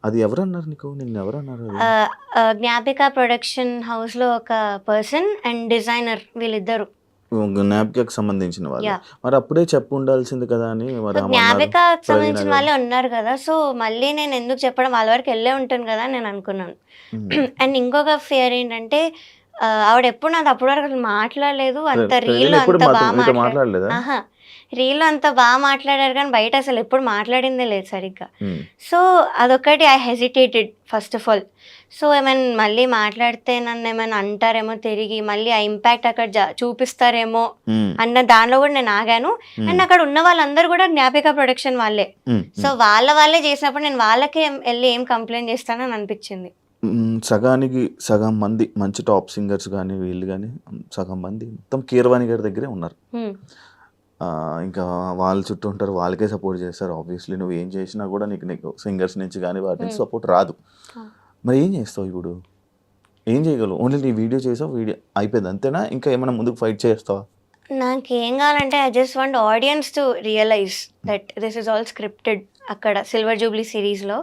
అది ఎవరన్నారు నీకు? నిన్ను ఎవరన్నారు? జ్ఞాపిక ప్రొడక్షన్ హౌస్లో ఒక పర్సన్ అండ్ డిజైనర్, వీళ్ళిద్దరు జ్ఞాపికకు సంబంధించిన వాళ్ళు. మరి అప్పుడే చెప్పు ఉండాల్సింది కదా అని. జ్ఞాపికకు సంబంధించిన వాళ్ళే ఉన్నారు కదా, సో మళ్ళీ నేను ఎందుకు చెప్పడం, వాళ్ళ వరకు వెళ్ళే ఉంటాను కదా అని నేను అనుకున్నాను. అండ్ ఇంకొక ఫియర్ ఏంటంటే ఆవిడ ఎప్పుడు నాకు అప్పటి వరకు మాట్లాడలేదు, అంత రీల్ అంత బాగా మాట్లాడలేదు, రీల్లో అంత బాగా మాట్లాడారు కానీ బయట అసలు ఎప్పుడు మాట్లాడిందే లేదు సరిగ్గా. సో అదొకటి I hesitated first of all. So ఏమైనా మళ్ళీ మాట్లాడితే నన్ను ఏమైనా అంటారేమో తిరిగి, మళ్ళీ ఆ ఇంపాక్ట్ అక్కడ చూపిస్తారేమో అన్న దానిలో కూడా నేను ఆగాను. అండ్ అక్కడ ఉన్న వాళ్ళందరూ కూడా జ్ఞాపిక ప్రొడక్షన్ వాళ్ళే, సో వాళ్ళే చేసినప్పుడు నేను వాళ్ళకే వెళ్ళి ఏం కంప్లైంట్ చేస్తానని అనిపించింది. సగానికి సగం మంది మంచి టాప్ సింగర్స్ కానీ వీళ్ళు కానీ సగం మంది మొత్తం కీరవాణి గారి దగ్గరే ఉన్నారు. ఇంకా వాళ్ళ చుట్టూ ఉంటారు, వాళ్ళకే సపోర్ట్ చేస్తారు. ఆబ్వియస్లీ నువ్వు ఏం చేసినా కూడా నీకు సింగర్స్ నుంచి కానీ వాటి నుంచి సపోర్ట్ రాదు. మరి ఏం చేస్తావు ఇప్పుడు? ఏం చేయగలవు? ఓన్లీ నీ వీడియో చేసావు, వీడియో అయిపోయింది అంతేనా? ఇంకా ఏమైనా ముందుకు ఫైట్ చేస్తావా? నాకేం కావాలంటే I just want audience to realise that this is all scripted. అక్కడ సిల్వర్ జూబ్లీ సిరీస్లో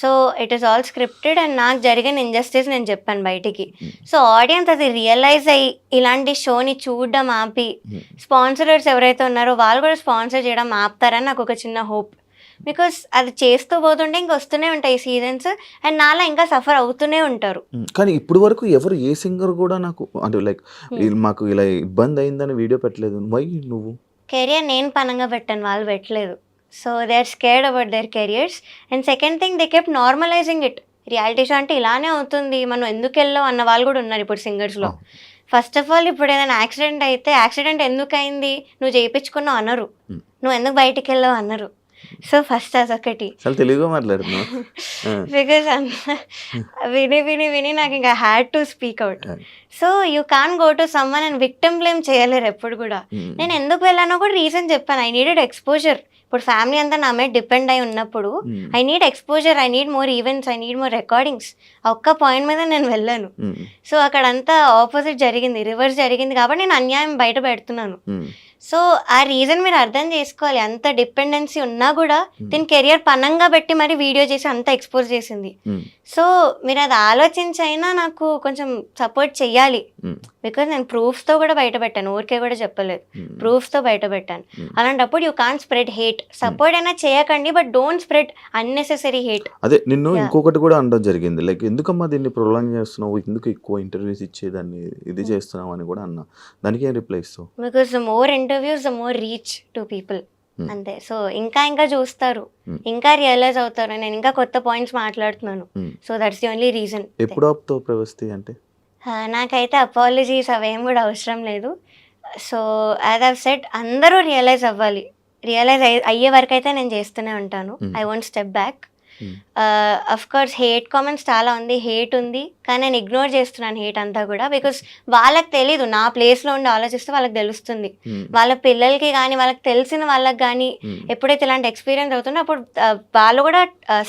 so it is all scripted and నాకు జరిగిన ఇంజస్టిస్ నేను చెప్పాను బయటికి. సో ఆడియన్స్ అది రియలైజ్ అయ్యి ఇలాంటి షోని చూడడం ఆపి స్పాన్సరర్స్ ఎవరైతే ఉన్నారో వాళ్ళు కూడా స్పాన్సర్ చేయడం ఆపుతారని నాకు ఒక చిన్న హోప్. బికాస్ అది చేస్తూ పోతుంటే ఇంకా వస్తూనే ఉంటాయి సీజన్స్ అండ్ నాలా ఇంకా సఫర్ అవుతూనే ఉంటారు. కానీ ఇప్పుడు వరకు ఎవరు ఏ సింగర్ కూడా నాకు అంటే లైక్ మాకు ఇలా ఇబ్బంది అయిందని వీడియో పెట్టలేదు. వై? నువ్వు కెరియర్ నేను పనంగా పెట్టాను, వాళ్ళు పెట్టలేదు. So they are scared about their careers. And second thing they kept normalising it. Reality show అంటే ఇలానే అవుతుంది, మనం ఎందుకు వెళ్ళావు అన్న వాళ్ళు కూడా ఉన్నారు ఇప్పుడు సింగర్స్లో. ఫస్ట్ ఆఫ్ ఆల్ ఇప్పుడు ఏదైనా యాక్సిడెంట్ అయితే యాక్సిడెంట్ ఎందుకు అయింది, నువ్వు చేయించుకున్నావు అన్నారు, నువ్వు ఎందుకు బయటికి వెళ్ళావు అన్నారు. సో ఫస్ట్ అదొకటి. తెలుగుగా మాట్లాడుతున్నావు బికాజ్ విని నాకు ఇంకా had to speak out. So you can go to someone and victim blame చేయలేరు ఎప్పుడు కూడా. నేను ఎందుకు వెళ్ళానో కూడా రీజన్ చెప్పాను. I needed exposure. ఇప్పుడు ఫ్యామిలీ అంతా నా మీద డిపెండ్ అయి ఉన్నప్పుడు I need exposure, I need more events, I need more recordings. ఒక్క పాయింట్ మీద నేను వెళ్ళాను. సో అక్కడంతా ఆపోజిట్ జరిగింది, రివర్స్ జరిగింది కాబట్టి నేను అన్యాయం బయట పెడుతున్నాను. సో ఆ రీజన్ మీరు అర్థం చేసుకోవాలి. అంత డిపెండెన్సీ ఉన్నా కూడా దీని కెరియర్ పనంగా పెట్టి మరి వీడియో చేసి అంత ఎక్స్పోజ్ చేసింది. సో మీరు అది ఆలోచించైనా నాకు కొంచెం సపోర్ట్ చెయ్యాలి. బికాజ్ నేను ప్రూఫ్స్తో కూడా బయట పెట్టాను, ఊరికే కూడా చెప్పలేదు, ప్రూఫ్స్తో బయట పెట్టాను. అలాంటప్పుడు you can't spread hate. Support అయినా చేయకండి, but don't spread unnecessary hate. అదే నిన్ను ఇంకొకటి కూడా అనడం జరిగింది, లైక్ ఎందుకమ్మా దీన్ని ప్రొలాంగ్ చేస్తున్నావు, ఎందుకు ఎక్కువ ఇంటర్వ్యూస్ ఇచ్చేదాన్ని ఇది చేస్తున్నావు అని కూడా అన్నా. దానికి ఏం రిప్లై ఇస్తావు? Because the more interviews the more reach to people. అంతే. సో ఇంకా చూస్తారు, ఇంకా రియలైజ్ అవుతారు, నేను ఇంకా కొత్త పాయింట్స్ మాట్లాడుతున్నాను. So that's the only reason. ఎప్పుడు ఆపుతావు ప్రవస్తి అంటే? నాకైతే అపాలజీస్ అవేం కూడా అవసరం లేదు. సో యాజ్ ఐవ్ సెడ్ అందరూ రియలైజ్ అవ్వాలి. రియలైజ్ అయ్యే వరకు అయితే నేను చేస్తూనే ఉంటాను. I won't step back. Of course hate comments చాలా ఉంది, హేట్ ఉంది, కానీ నేను ఇగ్నోర్ చేస్తున్నాను హేట్ అంతా కూడా. బికాస్ వాళ్ళకి తెలీదు, నా ప్లేస్లో ఉండి ఆలోచిస్తే వాళ్ళకి తెలుస్తుంది. వాళ్ళ పిల్లలకి కానీ వాళ్ళకి తెలిసిన వాళ్ళకి కానీ ఎప్పుడైతే ఇలాంటి ఎక్స్పీరియన్స్ అవుతుందో అప్పుడు వాళ్ళు కూడా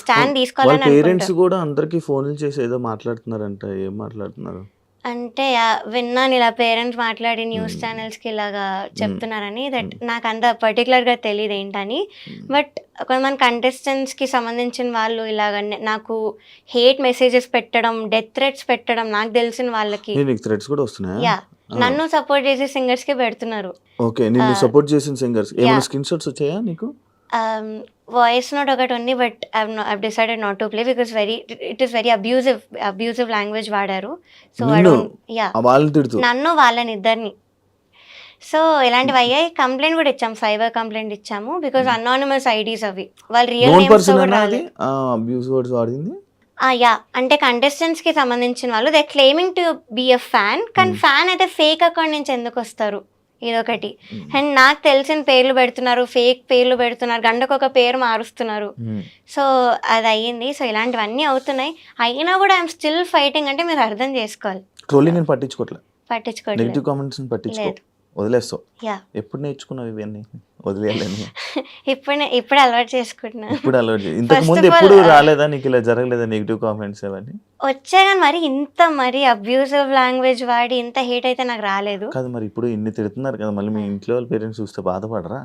స్టాండ్ తీసుకోవాలని. పేరెంట్స్ కూడా అందరికీ ఫోన్లు చేసి ఏదో మాట్లాడుతున్నారంట, ఏం మాట్లాడుతున్నారు అంటే విన్నాను ఇలా పేరెంట్స్ మాట్లాడి న్యూస్ ఛానల్స్కి ఇలాగా చెప్తున్నారని. దట్ నాకు అంత పర్టికులర్గా తెలియదు ఏంటని. బట్ కొంతమంది కంటెస్టెంట్స్కి సంబంధించిన వాళ్ళు ఇలాగ నాకు హేట్ మెసేజెస్ పెట్టడం, డెత్ థ్రెట్స్ పెట్టడం నాకు తెలిసిన వాళ్ళకి. యా, నన్ను సపోర్ట్ చేసే సింగర్స్కి పెడుతున్నారు. ఓకే, నిన్ను సపోర్ట్ చేసిన సింగర్స్ ఏమైనా స్క్రీన్ షాట్స్ వచ్చాయా నీకు? వాయిస్ నోట్ ఒకటి ఉంది, but I decided not to play because it is very abusive language వాడారు. సో నన్ను వాళ్ళని ఇద్దరిని. సో ఇలాంటివి అయ్యాయి. కంప్లైంట్ కూడా ఇచ్చాము, సైబర్ కంప్లైంట్ ఇచ్చాము. బికాస్ అనానిమస్ ఐడీస్ అవి, వాళ్ళు రియల్ నేమ్స్ కూడా రాలేదు. యా అంటే కంటెస్టెంట్స్కి సంబంధించిన వాళ్ళు they claiming to be a fan, కానీ ఫ్యాన్ అయితే ఫేక్ అకౌంట్ నుంచి ఎందుకు వస్తారు, ఇదొకటి. అండ్ నాకు తెలిసిన పేర్లు పెడుతున్నారు, ఫేక్ పేర్లు పెడుతున్నారు, గంటకు ఒక పేరు మారుస్తున్నారు. సో అది అయ్యింది. సో ఇలాంటివన్నీ అవుతున్నాయి. అయినా కూడా ఐఎమ్ స్టిల్ ఫైటింగ్ అంటే మీరు అర్థం చేసుకోవాలి. ట్రోలింగ్ నేను పట్టించుకోవట్లేదు, పట్టించుకోవట్లేదు, నెగిటివ్ కామెంట్స్ పట్టించుకో, వదిలేస్తావు. ఎప్పుడు నేర్చుకున్నావు ఇవన్నీ వదిలేయాలని? ఇప్పుడు అలవాటు చేసుకుంటున్నా. ఇప్పుడు అలవాటు ఇంతకు ముందు ఎప్పుడు రాలేదా నీకు ఇలా జరగలేదా నెగిటివ్ కామెంట్స్ అవన్నీ? వచ్చాయి కానీ మరి అబ్యూజివ్ లాంగ్వేజ్ వాడి ఇంత హేట్ అయితే నాకు రాలేదు. కాదు మరి ఇప్పుడు ఇన్ని తిడుతున్నారు కదా, మళ్ళీ మీ ఇంట్లో వాళ్ళ పేరెంట్స్ చూస్తే బాధపడరా?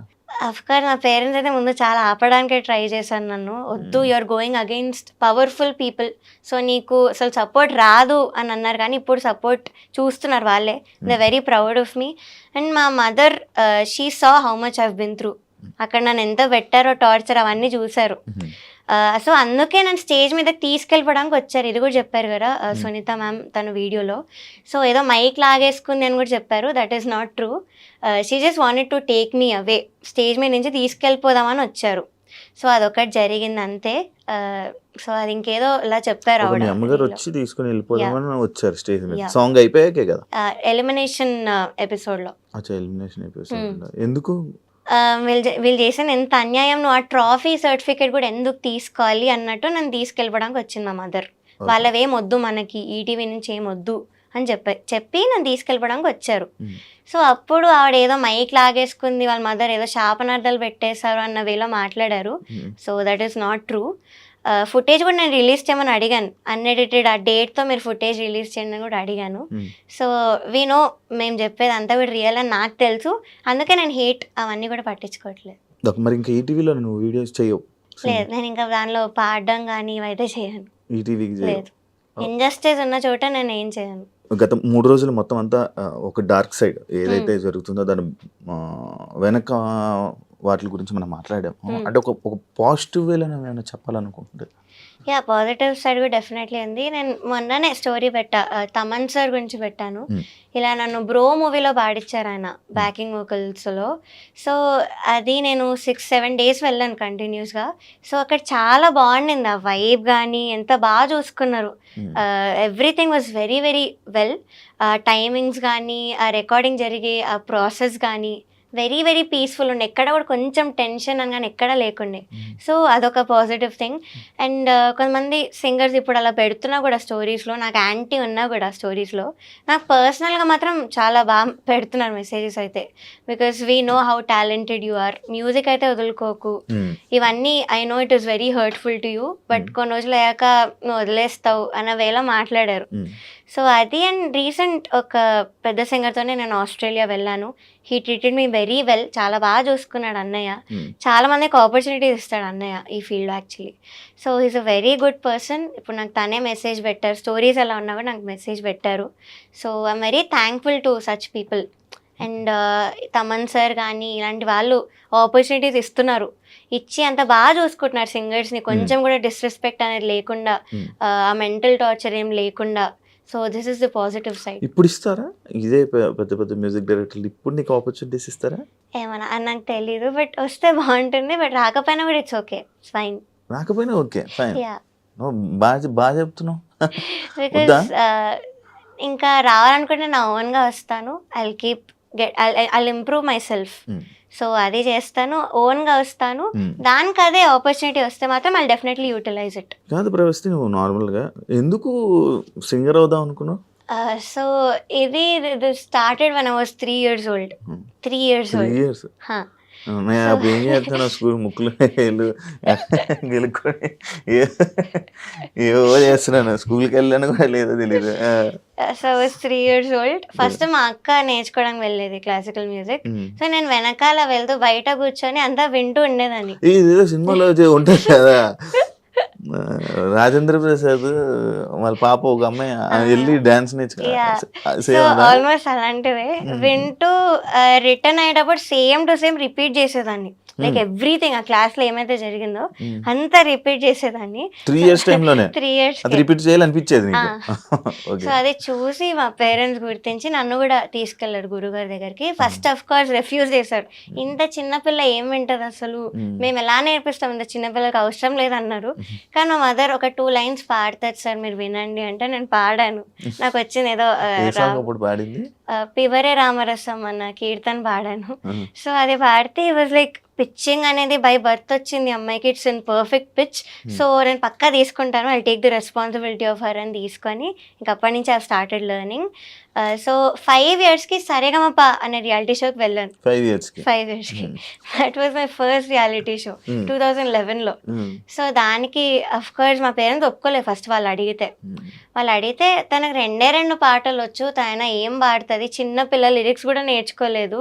అఫ్కోర్స్ నా పేరెంట్స్ అయితే ముందు చాలా ఆపడానికే ట్రై చేశాను నన్ను. వద్దు, you're going against powerful people, so నీకు అసలు సపోర్ట్ రాదు అని అన్నారు. కానీ ఇప్పుడు సపోర్ట్ చూస్తున్నారు వాళ్ళే. They very proud of me. And మా mother she saw how much I've been through. అక్కడ నన్ను ఎంత పెట్టారో టార్చర్ అవన్నీ చూశారు. సో అందుకే నన్ను స్టేజ్ మీదకి తీసుకెళ్ళిపోవడానికి వచ్చారు. ఇది కూడా చెప్పారు కదా సునీత మ్యామ్ తన వీడియోలో. సో ఏదో మైక్ లాగేసుకుంది అని కూడా చెప్పారు. That is not true. She just wanted to take me away, stage మీద నుంచి తీసుకెళ్ళిపోదామని వచ్చారు. సో అదొకటి జరిగింది అంతే. సో అది ఇంకేదో ఇలా చెప్పారు. ఎలిమినేషన్ ఎపిసోడ్లో ఎందుకు వీళ్ళు చేసిన ఎంత అన్యాయం, నువ్వు ఆ ట్రాఫీ సర్టిఫికేట్ కూడా ఎందుకు తీసుకోవాలి అన్నట్టు నన్ను తీసుకెళ్ళిపోవడానికి వచ్చింది మా మదర్. వాళ్ళవేం వద్దు మనకి, ఈటీవీ నుంచి ఏం వద్దు అని చెప్పి నన్ను తీసుకెళ్ళిపోవడానికి వచ్చారు. సో అప్పుడు ఆవిడ ఏదో మైక్ లాగేసుకుంది, వాళ్ళ మదర్ ఏదో శాపనార్థాలు పెట్టేశారు అన్న వేలో మాట్లాడారు. So that is not true. Footage కూడా నేను రిలీజ్ చేయమని అడిగాను, అన్ఎడిటెడ్ ఆ డేట్తో మీరు ఫుటేజ్ రిలీజ్ చేయండి అని కూడా అడిగాను. సో నో మేము చెప్పేది అంతా కూడా రియల్ అని నాకు తెలుసు. అందుకే నేను హేట్ అవన్నీ కూడా పట్టించుకోవట్లేదు. మరి ఇంకా ఈటీవీలో నువ్వు వీడియోస్ చేయవు? లేదు, నేను ఇంకా దానిలో పాడడం కానీ ఇవైతే చేయను. లేదు, ఇంజస్టిస్ ఉన్న చోట నేను ఏం చేయను. గత 3 రోజులు మొత్తం అంతా ఒక డార్క్ సైడ్ ఏదైతే జరుగుతుందో దాని వెనక వాటి గురించి మనం మాట్లాడాము. అంటే ఒక పాజిటివ్ వేలో ఏమైనా చెప్పాలనుకుంటుంది? యా, పాజిటివ్ సైడ్ కూడా డెఫినెట్లీ ఉంది. నేను మొన్ననే స్టోరీ పెట్టా, తమన్ సార్ గురించి పెట్టాను. ఇలా నన్ను బ్రో మూవీలో పాడించారు ఆయన బ్యాకింగ్ వోకల్స్లో. సో అది నేను 6-7 డేస్ వెళ్ళాను కంటిన్యూస్గా. సో అక్కడ చాలా బాగుండింది ఆ వైబ్ కానీ, ఎంత బాగా చూసుకున్నారు. Everything was very very well. Timings కానీ, ఆ రికార్డింగ్ జరిగే ఆ ప్రాసెస్ కానీ వెరీ వెరీ పీస్ఫుల్ ఉండే. ఎక్కడ కూడా కొంచెం టెన్షన్ అని కానీ ఎక్కడ లేకుండే. సో అదొక పాజిటివ్ థింగ్. అండ్ కొంతమంది సింగర్స్ ఇప్పుడు అలా పెడుతున్నా కూడా స్టోరీస్లో, నాకు యాంటీ ఉన్నా కూడా స్టోరీస్లో, నాకు పర్సనల్గా మాత్రం చాలా బాగా పెడుతున్నారు మెసేజెస్ అయితే. Because we know how talented you are, music అయితే వదులుకోకు, ఇవన్నీ I know it is very hurtful to you, but కొన్ని రోజులు అయ్యాక నువ్వు వదిలేస్తావు అన్న వేళ మాట్లాడారు. సో అది. అండ్ రీసెంట్ ఒక పెద్ద సింగర్తోనే నేను ఆస్ట్రేలియా వెళ్ళాను. He treated me very well, చాలా బాగా చూసుకున్నాడు అన్నయ్య. చాలా మందికి ఆపర్చునిటీస్ ఇస్తాడు అన్నయ్య ఈ field actually. So he's a very good person. ఇప్పుడు నాకు తనే మెసేజ్ పెట్టారు, స్టోరీస్ ఎలా ఉన్నా కూడా నాకు మెసేజ్ పెట్టారు. So I'm very thankful to such people. And Thaman sir కానీ ఇలాంటి వాళ్ళు ఆపర్చునిటీస్ ఇస్తున్నారు, ఇచ్చి అంత బాగా చూసుకుంటున్నారు సింగర్స్ని. కొంచెం కూడా డిస్రెస్పెక్ట్ అనేది లేకుండా, ఆ మెంటల్ టార్చర్ ఏం లేకుండా. So this is the positive side. ఇప్పుడు ఇస్తారా ఇదే పెద్ద పెద్ద మ్యూజిక్ డైరెక్టర్లు ఇప్పుడు నీకు ఆపర్చునిటీస్ ఇస్తారా? ఏమన్నా నాకు తెలీదు, బట్ వస్తే బాగుంటుంది. బట్ రాకపోయినా కూడా ఇట్స్ ఓకే, ఫైన్. రాకపోయినా ఓకే, ఫైన్. బాగా చెప్తున్నావు. బికాస్ ఇంకా రావాలనుకుంటే నా ఓన్గా వస్తాను. I'll improve myself. సో అది చేస్తాను, ఓన్గా వస్తాను. దానికి అదే ఆపర్చునిటీ వస్తే మాత్రం I'll definitely utilize it. కాదు ప్రవస్తి, నువ్వు నార్మల్గా ఎందుకు సింగర్ అవుదాం అనుకున్నావు? సో ఇది started when I was 3 years old. 3 years old. ఏం చేస్తాను స్కూల్ ముక్కులు గెలుక్కొని ఏవో చేస్తున్నాను, స్కూల్కి వెళ్ళాను కూడా లేదో తెలీదు. So 3 years old. ఫస్ట్ మా అక్క నేర్చుకోవడానికి వెళ్ళేది క్లాసికల్ మ్యూజిక్. సో నేను వెనకాల వెళ్తూ బయట కూర్చొని అంతా వింటూ ఉండేదాన్ని. ఇది సినిమాలో ఉంటుంది కదా, రాజేంద్ర ప్రసాద్ వాళ్ళ పాప ఒక అమ్మాయి వెళ్ళి డాన్స్ నేర్చుకో, ఆల్మోస్ట్ అలాంటిదే. వింటూ రిటర్న్ అయ్యేటప్పుడు సేమ్ టు సేమ్ రిపీట్ చేసేదాన్ని. లైక్ ఎవ్రీథింగ్ ఆ క్లాస్ లో ఏమైతే జరిగిందో అంతా రిపీట్ చేసేదాన్ని. 3 years టైంలోనే 3 years రిపీట్ చేయాలనిపించేది. సో అది చూసి మా పేరెంట్స్ గుర్తించి నన్ను కూడా తీసుకెళ్లారు గురుగారి దగ్గరికి. ఫస్ట్ ఆఫ్ కోర్స్ రిఫ్యూజ్ చేశారు. ఇంత చిన్నపిల్ల ఏం వింటది అసలు, మేము ఎలా నేర్పిస్తాం, ఇంత చిన్నపిల్లకి అవసరం లేదన్నారు. కానీ కానీ మా మదర్ ఒక 2 లైన్స్ పాడతారు సార్ మీరు వినండి అంటే నేను పాడాను. నాకు వచ్చింది ఏదో అప్పుడు పాడింది పివరే రామరసం అన్న కీర్తన పాడాను. సో అది పాడితే ఈ వాజ్ లైక్ పిచ్చింగ్ అనేది బై బర్త్ వచ్చింది అమ్మాయికి, it's in perfect pitch. So నేను పక్కా తీసుకుంటాను, I take the responsibility of her అని తీసుకొని ఇంక అప్పటి నుంచి ఐ స్టార్టెడ్ లెర్నింగ్. సో 5 yearsకి సరేగమప అనే రియాలిటీ షోకి వెళ్ళాను. 5 yearsకి that was my first reality show 2011లో. సో దానికి అఫ్ కోర్స్ మా పేరెంట్స్ ఒప్పుకోలేదు ఫస్ట్. వాళ్ళు అడిగితే తనకు 2 పాటలు వచ్చు, తన ఏం పాడుతుంది, చిన్న పిల్లల లిరిక్స్ కూడా నేర్చుకోలేదు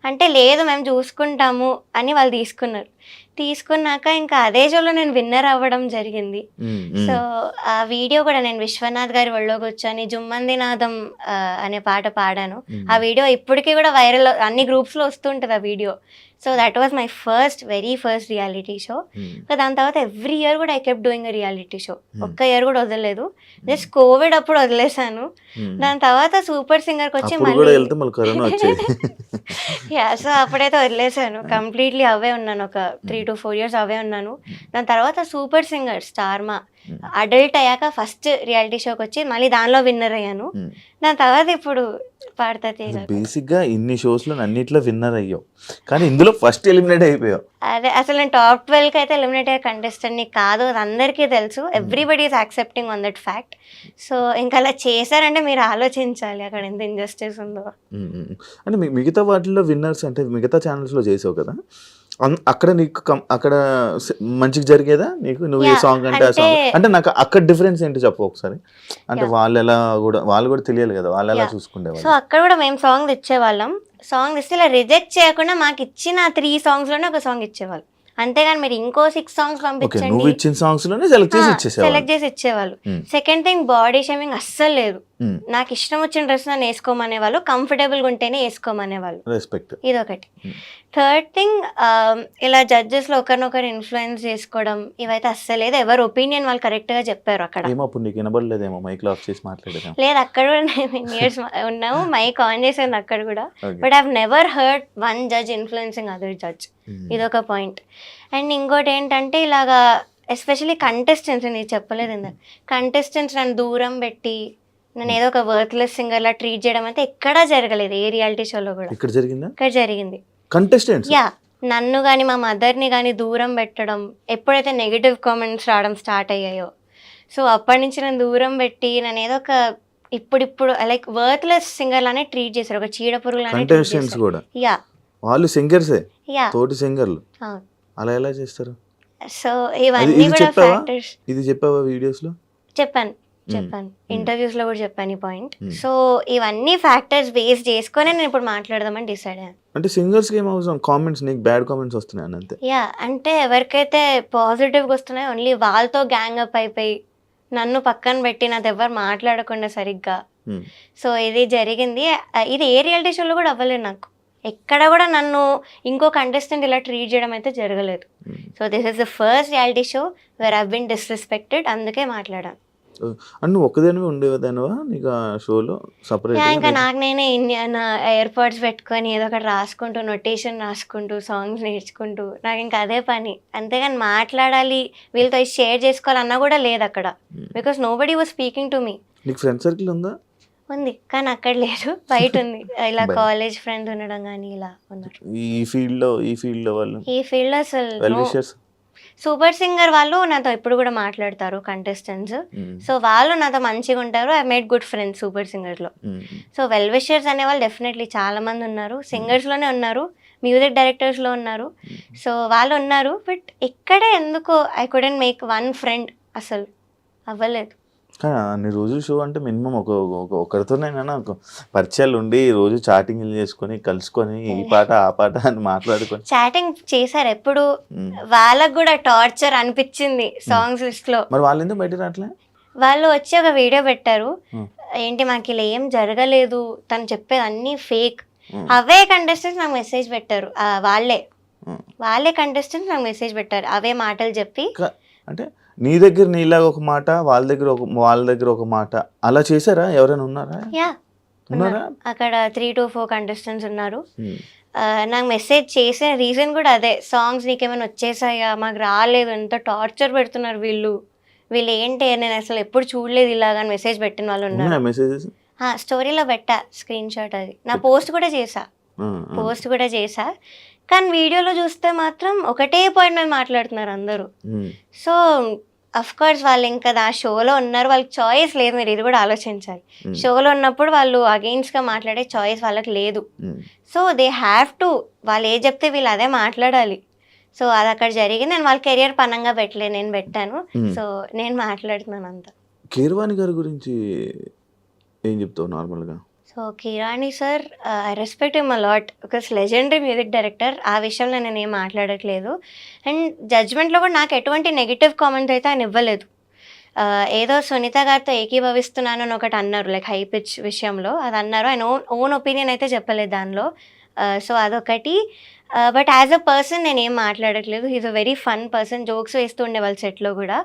అంటే, లేదు మేము చూసుకుంటాము అని వాళ్ళు తీసుకున్నాక ఇంకా అదే షోలో నేను విన్నర్ అవ్వడం జరిగింది. సో ఆ వీడియో కూడా నేను విశ్వనాథ్ గారి ఒళ్ళో కూర్చొని జుమ్మంది నాదం అనే పాట పాడాను. ఆ వీడియో ఇప్పటికీ కూడా వైరల్, అన్ని గ్రూప్స్లో వస్తుంటుంది ఆ video. So that was my very first reality show. దాని తర్వాత ఎవ్రీ ఇయర్ కూడా I kept doing reality show. ఒక్క ఇయర్ కూడా వదలలేదు. జస్ట్ కోవిడ్ అప్పుడు వదిలేసాను. దాని తర్వాత సూపర్ సింగర్కి వచ్చి సో అప్పుడైతే వదిలేసాను కంప్లీట్లీ. అవే ఉన్నాను ఒక 3 to 4 years అవే ఉన్నాను. దాని తర్వాత సూపర్ సింగర్ స్టార్మా అడల్ట్ అయ్యాక ఫస్ట్ రియాలిటీ షోకి వచ్చి మళ్ళీ దానిలో విన్నర్ అయ్యాను. దాని తర్వాత ఇప్పుడు బేసిక్ గా ఇన్ని షోస్ లో అన్నిట్లో విన్నర్ అయ్యావు, కానీ ఇందులో ఫస్ట్ ఎలిమినేట్ అయిపోయావు. అదే అసలు నేను టాప్ 12కి అయితే ఎలిమినేట్ అయ్యే కంటెస్టెంట్ కాదు, అది అందరికీ తెలుసు. Everybody is accepting on that fact. So ఇంకా అలా చేశారంటే మీరు ఆలోచించాలి అక్కడ ఎంత ఇంజస్టిస్ ఉందో. అంటే మిగతా వాటిల్లో విన్నర్స్ అంటే మిగతా ఛానల్స్ లో చేసావు కదా, అక్కడ నీకు అక్కడ మంచిగా జరిగేదా నీకు? నువ్వు ఏ సాంగ్ అంటే ఆ సాంగ్ అంటే నాకు అక్కడ డిఫరెన్స్ ఏంటి చెప్పు ఒకసారి. అంటే వాళ్ళు కూడా తెలియాలి కదా, వాళ్ళు ఎలా చూసుకునేవాళ్ళు. సో అక్కడ కూడా మేము సాంగ్ ఇచ్చేవాళ్ళం. సాంగ్ ఇస్తే ఇలా రిజెక్ట్ చేయకుండా మాకు ఇచ్చిన 3 songs లోనే ఒక సాంగ్ ఇచ్చేవాళ్ళు. అంతేగాని మీరు ఇంకో 6 songs పంపించండి, నువ్వు ఇచ్చిన సాంగ్స్ లోనే సెలెక్ట్ చేసి ఇచ్చేవాళ్ళు. సెకండ్ థింగ్, బాడీ షేమింగ్ అస్సలు లేదు. నాకు ఇష్టం వచ్చిన డ్రెస్ నన్ను వేసుకోమనేవాళ్ళు, కంఫర్టబుల్గా ఉంటేనే వేసుకోమనేవాళ్ళు. రెస్పెక్ట్. ఇదొకటి. థర్డ్ థింగ్, ఇలా జడ్జెస్లో ఒకరినొకరు ఇన్ఫ్లుయెన్స్ చేసుకోవడం ఇవైతే అస్సలు లేదు. ఎవరు ఒపీనియన్ వాళ్ళు కరెక్ట్గా చెప్పారు అక్కడ. లేదు, అక్కడ కూడా నేను ఇయర్స్ ఉన్నాము, మైక్ ఆన్ చేసాను అక్కడ కూడా. But I have never heard one judge influencing other judge. ఇదొక పాయింట్. అండ్ ఇంకోటి ఏంటంటే ఇలాగా ఎస్పెషలీ కంటెస్టెంట్స్, నేను చెప్పలేదు ఇందాక, కంటెస్టెంట్స్ నన్ను దూరం పెట్టి నేను ఏదో ఒక వర్త్లెస్ సింగర్ లా ట్రీట్ చేయడం అయితే ఎక్కడా జరగలేదు ఏ రియాలిటీ షోలో కూడా. ఇక్కడ జరిగింది. కంటెస్టెంట్స్ నన్ను కానీ మా మదర్ని కానీ దూరం పెట్టడం, ఎప్పుడైతే నెగిటివ్ కామెంట్స్ రావడం స్టార్ట్ అయ్యాయో, సో అప్పటి నుంచి నేను దూరం పెట్టి నేను ఏదో ఒక ఇప్పుడు లైక్ వర్త్లెస్ సింగర్ లానే ట్రీట్ చేశారు, ఒక చీడ పురుగు లానే ట్రీట్ చేశారు. వాళ్ళు సింగర్సే, తోటి సింగర్లు, అలా ఎలా చేస్తారు? సో ఇవన్నీ కూడా ఫ్యాక్టర్స్. ఇది చెప్పావా వీడియోస్ లో? చెప్పాను, ఇంటర్వ్యూస్ లో కూడా చెప్పాను ఈ పాయింట్. సో ఇవన్నీ ఫ్యాక్టర్స్ బేస్ చేసుకొని నేను ఇప్పుడు మాట్లాడదామని డిసైడ్ అయ్యాను. అంటే సింగర్స్ కి ఏం అవసరం, కామెంట్స్ నీకు బ్యాడ్ కామెంట్స్ వస్తున్నాయి అంతే. అంటే ఎవరికైతే పాజిటివ్ గా వస్తున్నాయో ఓన్లీ వాళ్ళతో గ్యాంగ్ అప్ అయిపోయి నన్ను పక్కన పెట్టి నాతో ఎవరు మాట్లాడకుండా సరిగ్గా. సో ఇది జరిగింది. ఇది ఏ రియాలిటీ షోలో కూడా అవ్వలేదు నాకు. ఎక్కడ కూడా నన్ను ఇంకో కంటెస్టెంట్ ఇలా ట్రీట్ చేయడం అయితే జరగలేదు. So this is the first reality show where I been disrespected. అందుకే మాట్లాడాను. నువ్వు ఒక్కదానివే ఉండేదానివా నీకు ఆ షోలో సపరేట్? ఇంకా నాకు నేనే ఎయిర్పోర్ట్స్ పెట్టుకొని ఏదో ఒకటి రాసుకుంటూ, నొటేషన్ రాసుకుంటూ, సాంగ్స్ నేర్చుకుంటూ, నాకు ఇంకా అదే పని. అంతేగాని మాట్లాడాలి వీళ్ళతో షేర్ చేసుకోవాలన్నా కూడా లేదు అక్కడ. Because nobody was speaking to me. నీకు ఫ్రెండ్ సర్కిల్ ఉందా? ఉంది, కానీ అక్కడ లేదు, బయట ఉంది. ఇలా కాలేజ్ ఫ్రెండ్స్ ఉండడం కానీ ఇలా ఉన్నారు. ఈ ఫీల్డ్ లో అసలు సూపర్ సింగర్ వాళ్ళు నాతో ఇప్పుడు కూడా మాట్లాడతారు కంటెస్టెంట్స్. సో వాళ్ళు నాతో మంచిగా ఉంటారు. I made good friends super singer లో. సో వెల్ విషర్స్ అనే వాళ్ళు డెఫినెట్లీ చాలా మంది ఉన్నారు. సింగర్స్ లోనే ఉన్నారు, మ్యూజిక్ డైరెక్టర్స్ లో ఉన్నారు. సో వాళ్ళు ఉన్నారు. బట్ ఇక్కడే ఎందుకో I couldn't make one friend, అసలు అవ్వలేదు. అన్ని రోజులు షో అంటే మినిమం ఒకరితోనైనా పరిచయాలు ఉండి రోజు చాటింగ్ చేసుకొని కలుసుకొని ఈ పాట ఆ పాట అని మాట్లాడుకొని. చాటింగ్ చేశారు ఎప్పుడు, వాళ్ళకు కూడా టార్చర్ అనిపించింది సాంగ్స్ లిస్ట్ లో. మరి వాళ్ళు ఎందుకు బయట రావట్లే? వాళ్ళు వచ్చి ఒక వీడియో పెట్టారు, ఏంటి మాకు ఇలా ఏం జరగలేదు, తను చెప్పేది అన్ని ఫేక్. అవే కంటెస్టెంట్స్ నాకు మెసేజ్ పెట్టారు, వాళ్ళే కంటెస్టెంట్స్ నాకు మెసేజ్ పెట్టారు అవే మాటలు చెప్పి. అంటే నీ దగ్గర నీలాగా ఒక మాట, వాళ్ళ దగ్గర ఒక మాట, అలా చేశారా? ఎవరైనా ఉన్నారా? అక్కడ 3 to 4 కంటెస్టెంట్స్ ఉన్నారు. నాకు మెసేజ్ చేసిన రీజన్ కూడా అదే, సాంగ్స్ నీకేమైనా వచ్చేసాయా, మాకు రాలేదు, ఎంత టార్చర్ పెడుతున్నారు వీళ్ళు, వీళ్ళు ఏంటి నేను అసలు ఎప్పుడు చూడలేదు ఇలాగా మెసేజ్ పెట్టిన వాళ్ళు ఉన్నారు. మెసేజెస్ స్టోరీలో పెట్టా స్క్రీన్ షాట్, అది నా పోస్ట్ కూడా చేసా. కానీ వీడియోలో చూస్తే మాత్రం ఒకటే పాయింట్ మీద మాట్లాడుతున్నారు అందరూ. సో అఫ్ కోర్స్ వాళ్ళు ఇంకా ఆ షోలో ఉన్నారు, వాళ్ళకి చాయిస్ లేదు. మీరు ఇది కూడా ఆలోచించాలి. షోలో ఉన్నప్పుడు వాళ్ళు అగెయిన్స్ట్గా మాట్లాడే చాయిస్ వాళ్ళకి లేదు. సో దే హ్యావ్ టు, వాళ్ళు ఏ చెప్తే వీళ్ళు అదే మాట్లాడాలి. సో అది అక్కడ జరిగింది. నేను వాళ్ళ కెరియర్ పనంగా పెట్టలేదు, నేను పెట్టాను. సో నేను మాట్లాడుతున్నాను అంతా. కీరవాణి గారి గురించి ఏం చెప్తావు నార్మల్గా? So Keeravani sir, I respect him a lot because legendary music director. ఆ విషయంలో నేను ఏం మాట్లాడట్లేదు. అండ్ జడ్జ్మెంట్లో కూడా నాకు ఎటువంటి నెగిటివ్ కామెంట్స్ అయితే ఆయన ఇవ్వలేదు. ఏదో సునీత గారితో ఏకీభవిస్తున్నాను అని ఒకటి అన్నారు, లైక్ హై పిచ్ విషయంలో అది అన్నారు. ఆయన ఓన్ ఒపీనియన్ అయితే చెప్పలేదు దానిలో. సో అదొకటి. బట్ యాజ్ అ పర్సన్ నేను ఏం మాట్లాడట్లేదు. He's a very fun person, jokes వేస్తూ ఉండే వాళ్ళ సెట్లో కూడా.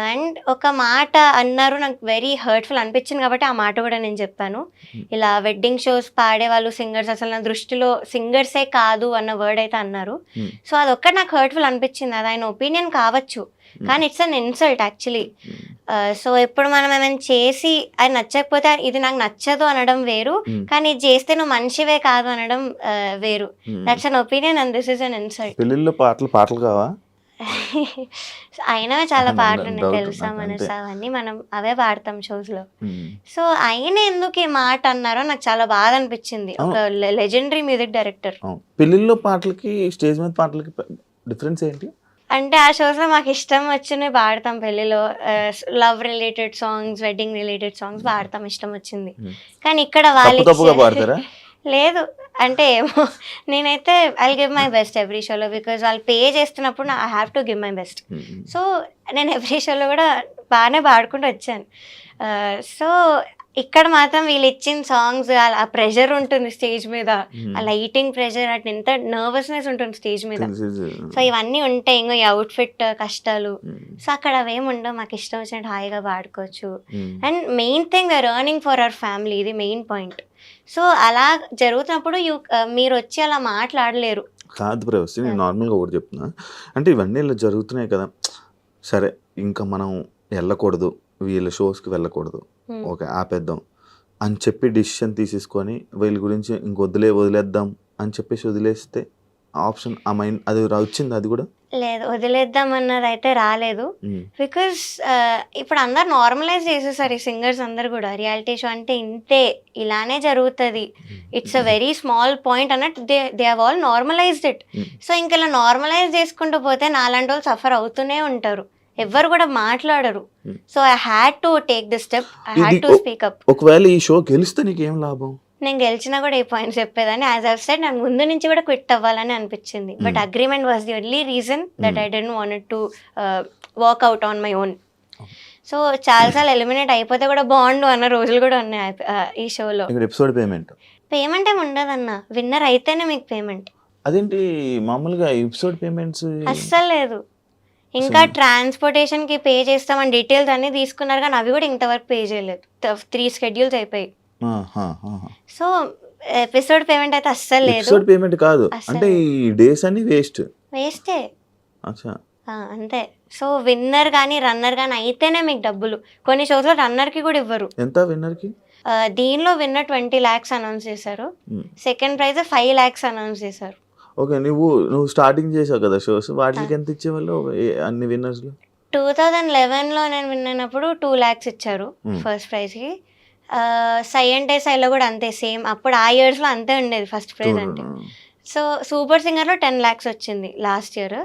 అండ్ ఒక మాట అన్నారు, నాకు వెరీ హర్ట్ఫుల్ అనిపించింది కాబట్టి ఆ మాట కూడా నేను చెప్పాను. ఇలా వెడ్డింగ్ షోస్ పాడే వాళ్ళు సింగర్స్ అసలు నా దృష్టిలో సింగర్సే కాదు అన్న వర్డ్ అయితే అన్నారు. సో అదొక్కటి నాకు హర్ట్ఫుల్ అనిపించింది. అది ఆయన ఒపీనియన్ కావచ్చు, కానీ it's an insult actually. So ఇప్పుడు మనం ఏమైనా చేసి అది నచ్చకపోతే ఇది నాకు నచ్చదు అనడం వేరు, కానీ ఇది చేస్తే నువ్వు మనిషివే కాదు అనడం వేరు. That's an opinion and this is an insult. పెళ్ళిళ్ళలో పాటలు కావా? అయినా చాలా పాటలు ఉన్నాయి, తెలుసా మనసా అవన్నీ మనం అవే పాడతాం షోస్ లో. సో ఆయన ఎందుకు ఈ మాట అన్నారో నాకు చాలా బాధ అనిపించింది. ఒక లెజెండరీ మ్యూజిక్ డైరెక్టర్. పెళ్ళిళ్ళలో పాటలకి స్టేజ్ మీద పాటలకి డిఫరెన్స్ ఏంటి అంటే ఆ షోస్ లో మాకు ఇష్టం వచ్చినవి పాడతాం. పెళ్లిలో love related songs, wedding related songs పాడతాం ఇష్టం వచ్చింది. కానీ ఇక్కడ వాళ్ళు లేదు అంటే ఏమో, నేనైతే I give my best every షోలో, బికాజ్ వాళ్ళు పే చేస్తున్నప్పుడు I have to give my best. So నేను ఎవ్రీ షోలో కూడా బాగానే పాడుకుంటూ వచ్చాను. సో ఇక్కడ మాత్రం వీళ్ళు ఇచ్చిన సాంగ్స్ ఆ ప్రెషర్ ఉంటుంది స్టేజ్ మీద, ఆ లైటింగ్ ప్రెషర్, అటు ఎంత నర్వస్నెస్ ఉంటుంది స్టేజ్ మీద. సో ఇవన్నీ ఉంటాయి, ఇంకో ఈ అవుట్ఫిట్ కష్టాలు. సో అక్కడ అవేమి ఉండవు, మాకు ఇష్టం వచ్చినట్టు హాయిగా పాడుకోవచ్చు. And main thing we are earning for our family, ఇది మెయిన్ పాయింట్. సో అలా జరుగుతున్నప్పుడు మీరు వచ్చి అలా మాట్లాడలేరు. కాదు ప్రవస్తి, నేను నార్మల్గా ఒకటి చెప్తున్నా. అంటే ఇవన్నీ ఇలా జరుగుతున్నాయి కదా, సరే ఇంకా మనం వెళ్ళకూడదు, వీళ్ళ షోస్కి వెళ్ళకూడదు, ఓకే ఆపేద్దాం అని చెప్పి డిసిషన్ తీసేసుకొని వీళ్ళ గురించి వదిలేద్దాం అని చెప్పేసి వదిలేస్తే ఆప్షన్ ఆ మైండ్ అది వచ్చింది? అది కూడా లేదు, వదిలేద్దాం అన్నది అయితే రాలేదు. బికాస్ ఇప్పుడు అందరు నార్మలైజ్ చేసేసారు, ఈ సింగర్స్ అందరు కూడా రియాలిటీ షో అంటే ఇంతే, ఇలానే జరుగుతుంది, it's a very small point అన్నట్టు they have all normalized it. So ఇంకా ఇలా నార్మలైజ్ చేసుకుంటూ పోతే నాలాంటి వాళ్ళు సఫర్ అవుతూనే ఉంటారు, ఎవ్వరు కూడా మాట్లాడరు. So I had to take the step, I had to speak up. ఒకవేళ ఈ షో గెలిస్తే నీకేం లాభం? నేను గెలిచినా కూడా ఈ పాయింట్స్ చెప్పేదాన్ని. యాజ్ ఐవ్ సెడ్, నాకు ముందు నుంచి కూడా క్విట్ అవ్వాలని అనిపించింది. But agreement was the only reason that I don't want to work out on my own. So చాలాసార్లు ఎలిమినేట్ అయిపోతే కూడా బాగుండు అన్న రోజులు కూడా ఉన్నాయి ఈ షోలో. ఎపిసోడ్ పేమెంట్ ఏమి ఉండదన్న, విన్నర్ అయితేనే మీకు పేమెంట్. అదేంటి మామూలుగా ఎపిసోడ్ పేమెంట్స్ అస్సలు లేదు. ఇంకా ట్రాన్స్పోర్టేషన్ కి పే చేస్తామని డీటెయిల్స్ అన్ని తీసుకున్నారు, కానీ అవి కూడా ఇంతవరకు పే చేయలేదు. 3 schedules అయిపోయి. సో ఎపిసోడ్ పేమెంట్ అయితే అస్సలు లేదు. ఎపిసోడ్ పేమెంట్ కాదు అంటే ఈ డేస్ అన్ని వేస్టే. అంతే. సో విన్నర్ కానీ రన్నర్ కానీ అయితేనే మీకు డబ్బులు. కొన్ని షోస్ లో రన్నర్ కి కూడా ఇవ్వరు. ఎంత విన్నర్ కి? దీనిలో విన్నర్ 20 lakhs అనౌన్స్ చేశారు, సెకండ్ ప్రైజ్ 5 lakhs అనౌన్స్ చేశారు. ఓకే, నువ్వు స్టార్టింగ్ చేసావు కదా షోస్, వాటికి ఎంత ఇచ్చేవాళ్ళు అన్ని విన్నర్స్ లో? 2011లో నేను విన్ అయినప్పుడు 2 lakhs ఇచ్చారు ఫస్ట్ ప్రైజ్ కి. సై అంటే సైలో కూడా అంతే, సేమ్. అప్పుడు ఆ ఇయర్స్ లో అంతే ఉండేది ఫస్ట్ ప్రైజ్ అంటే. సో సూపర్ సింగర్ లో 10 lakhs వచ్చింది లాస్ట్ ఇయర్.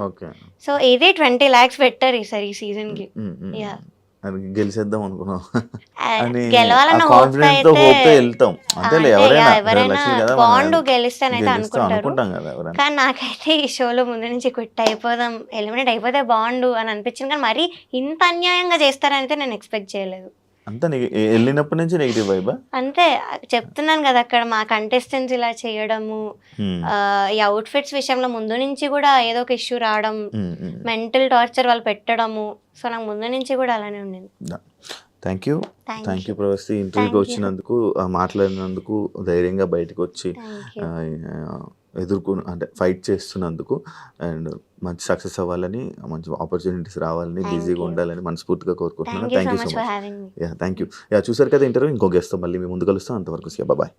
సో ఇది 20 lakhs పెట్టారు ఈసారి ఈ సీజన్ కి. గెలిచేద్దాం అనుకున్నాం, గెలవాలన్న ఎవరైనా బాండ్ గెలిస్తేనైతే అనుకుంటారు. కానీ నాకైతే ఈ షోలో ముందు నుంచి క్విట్ అయిపోదాం, ఎలిమినేట్ అయిపోతే బాండు అని అనిపించింది. కానీ మరి ఇంత అన్యాయంగా చేస్తారని అయితే నేను ఎక్స్పెక్ట్ చేయలేదు. అంతా వెళ్ళినప్పటి నుంచి నెగిటివ్ వైబ్. అంతే చెప్తున్నాను కదా, అక్కడ మా కంటెస్టెంట్స్ ఇలా చేయడము, ఈ అవుట్ఫిట్స్ విషయంలో ముందు నుంచి కూడా ఏదో ఒక ఇష్యూ రావడం, మెంటల్ టార్చర్ వాళ్ళు పెట్టడము. సో నాకు ముందు నుంచి కూడా అలానే ఉండింది. థ్యాంక్ యూ ప్రవస్తి, ఇంటర్వ్యూకి వచ్చినందుకు, మాట్లాడినందుకు, ధైర్యంగా బయటకు వచ్చి అంటే ఫైట్ చేస్తున్నందుకు. అండ్ మంచి సక్సెస్ అవ్వాలని, మంచి ఆపర్చునిటీస్ రావాలని, బిజీగా ఉండాలని మనస్ఫూర్తిగా కోరుకుంటున్నాను. Thank you so much. Thank you. చూసారు కదా ఇంటర్వ్యూ. ఇంకో గెస్ట్తో మళ్ళీ మీ ముందు కలుస్తాం. అంతవరకు బాయ్.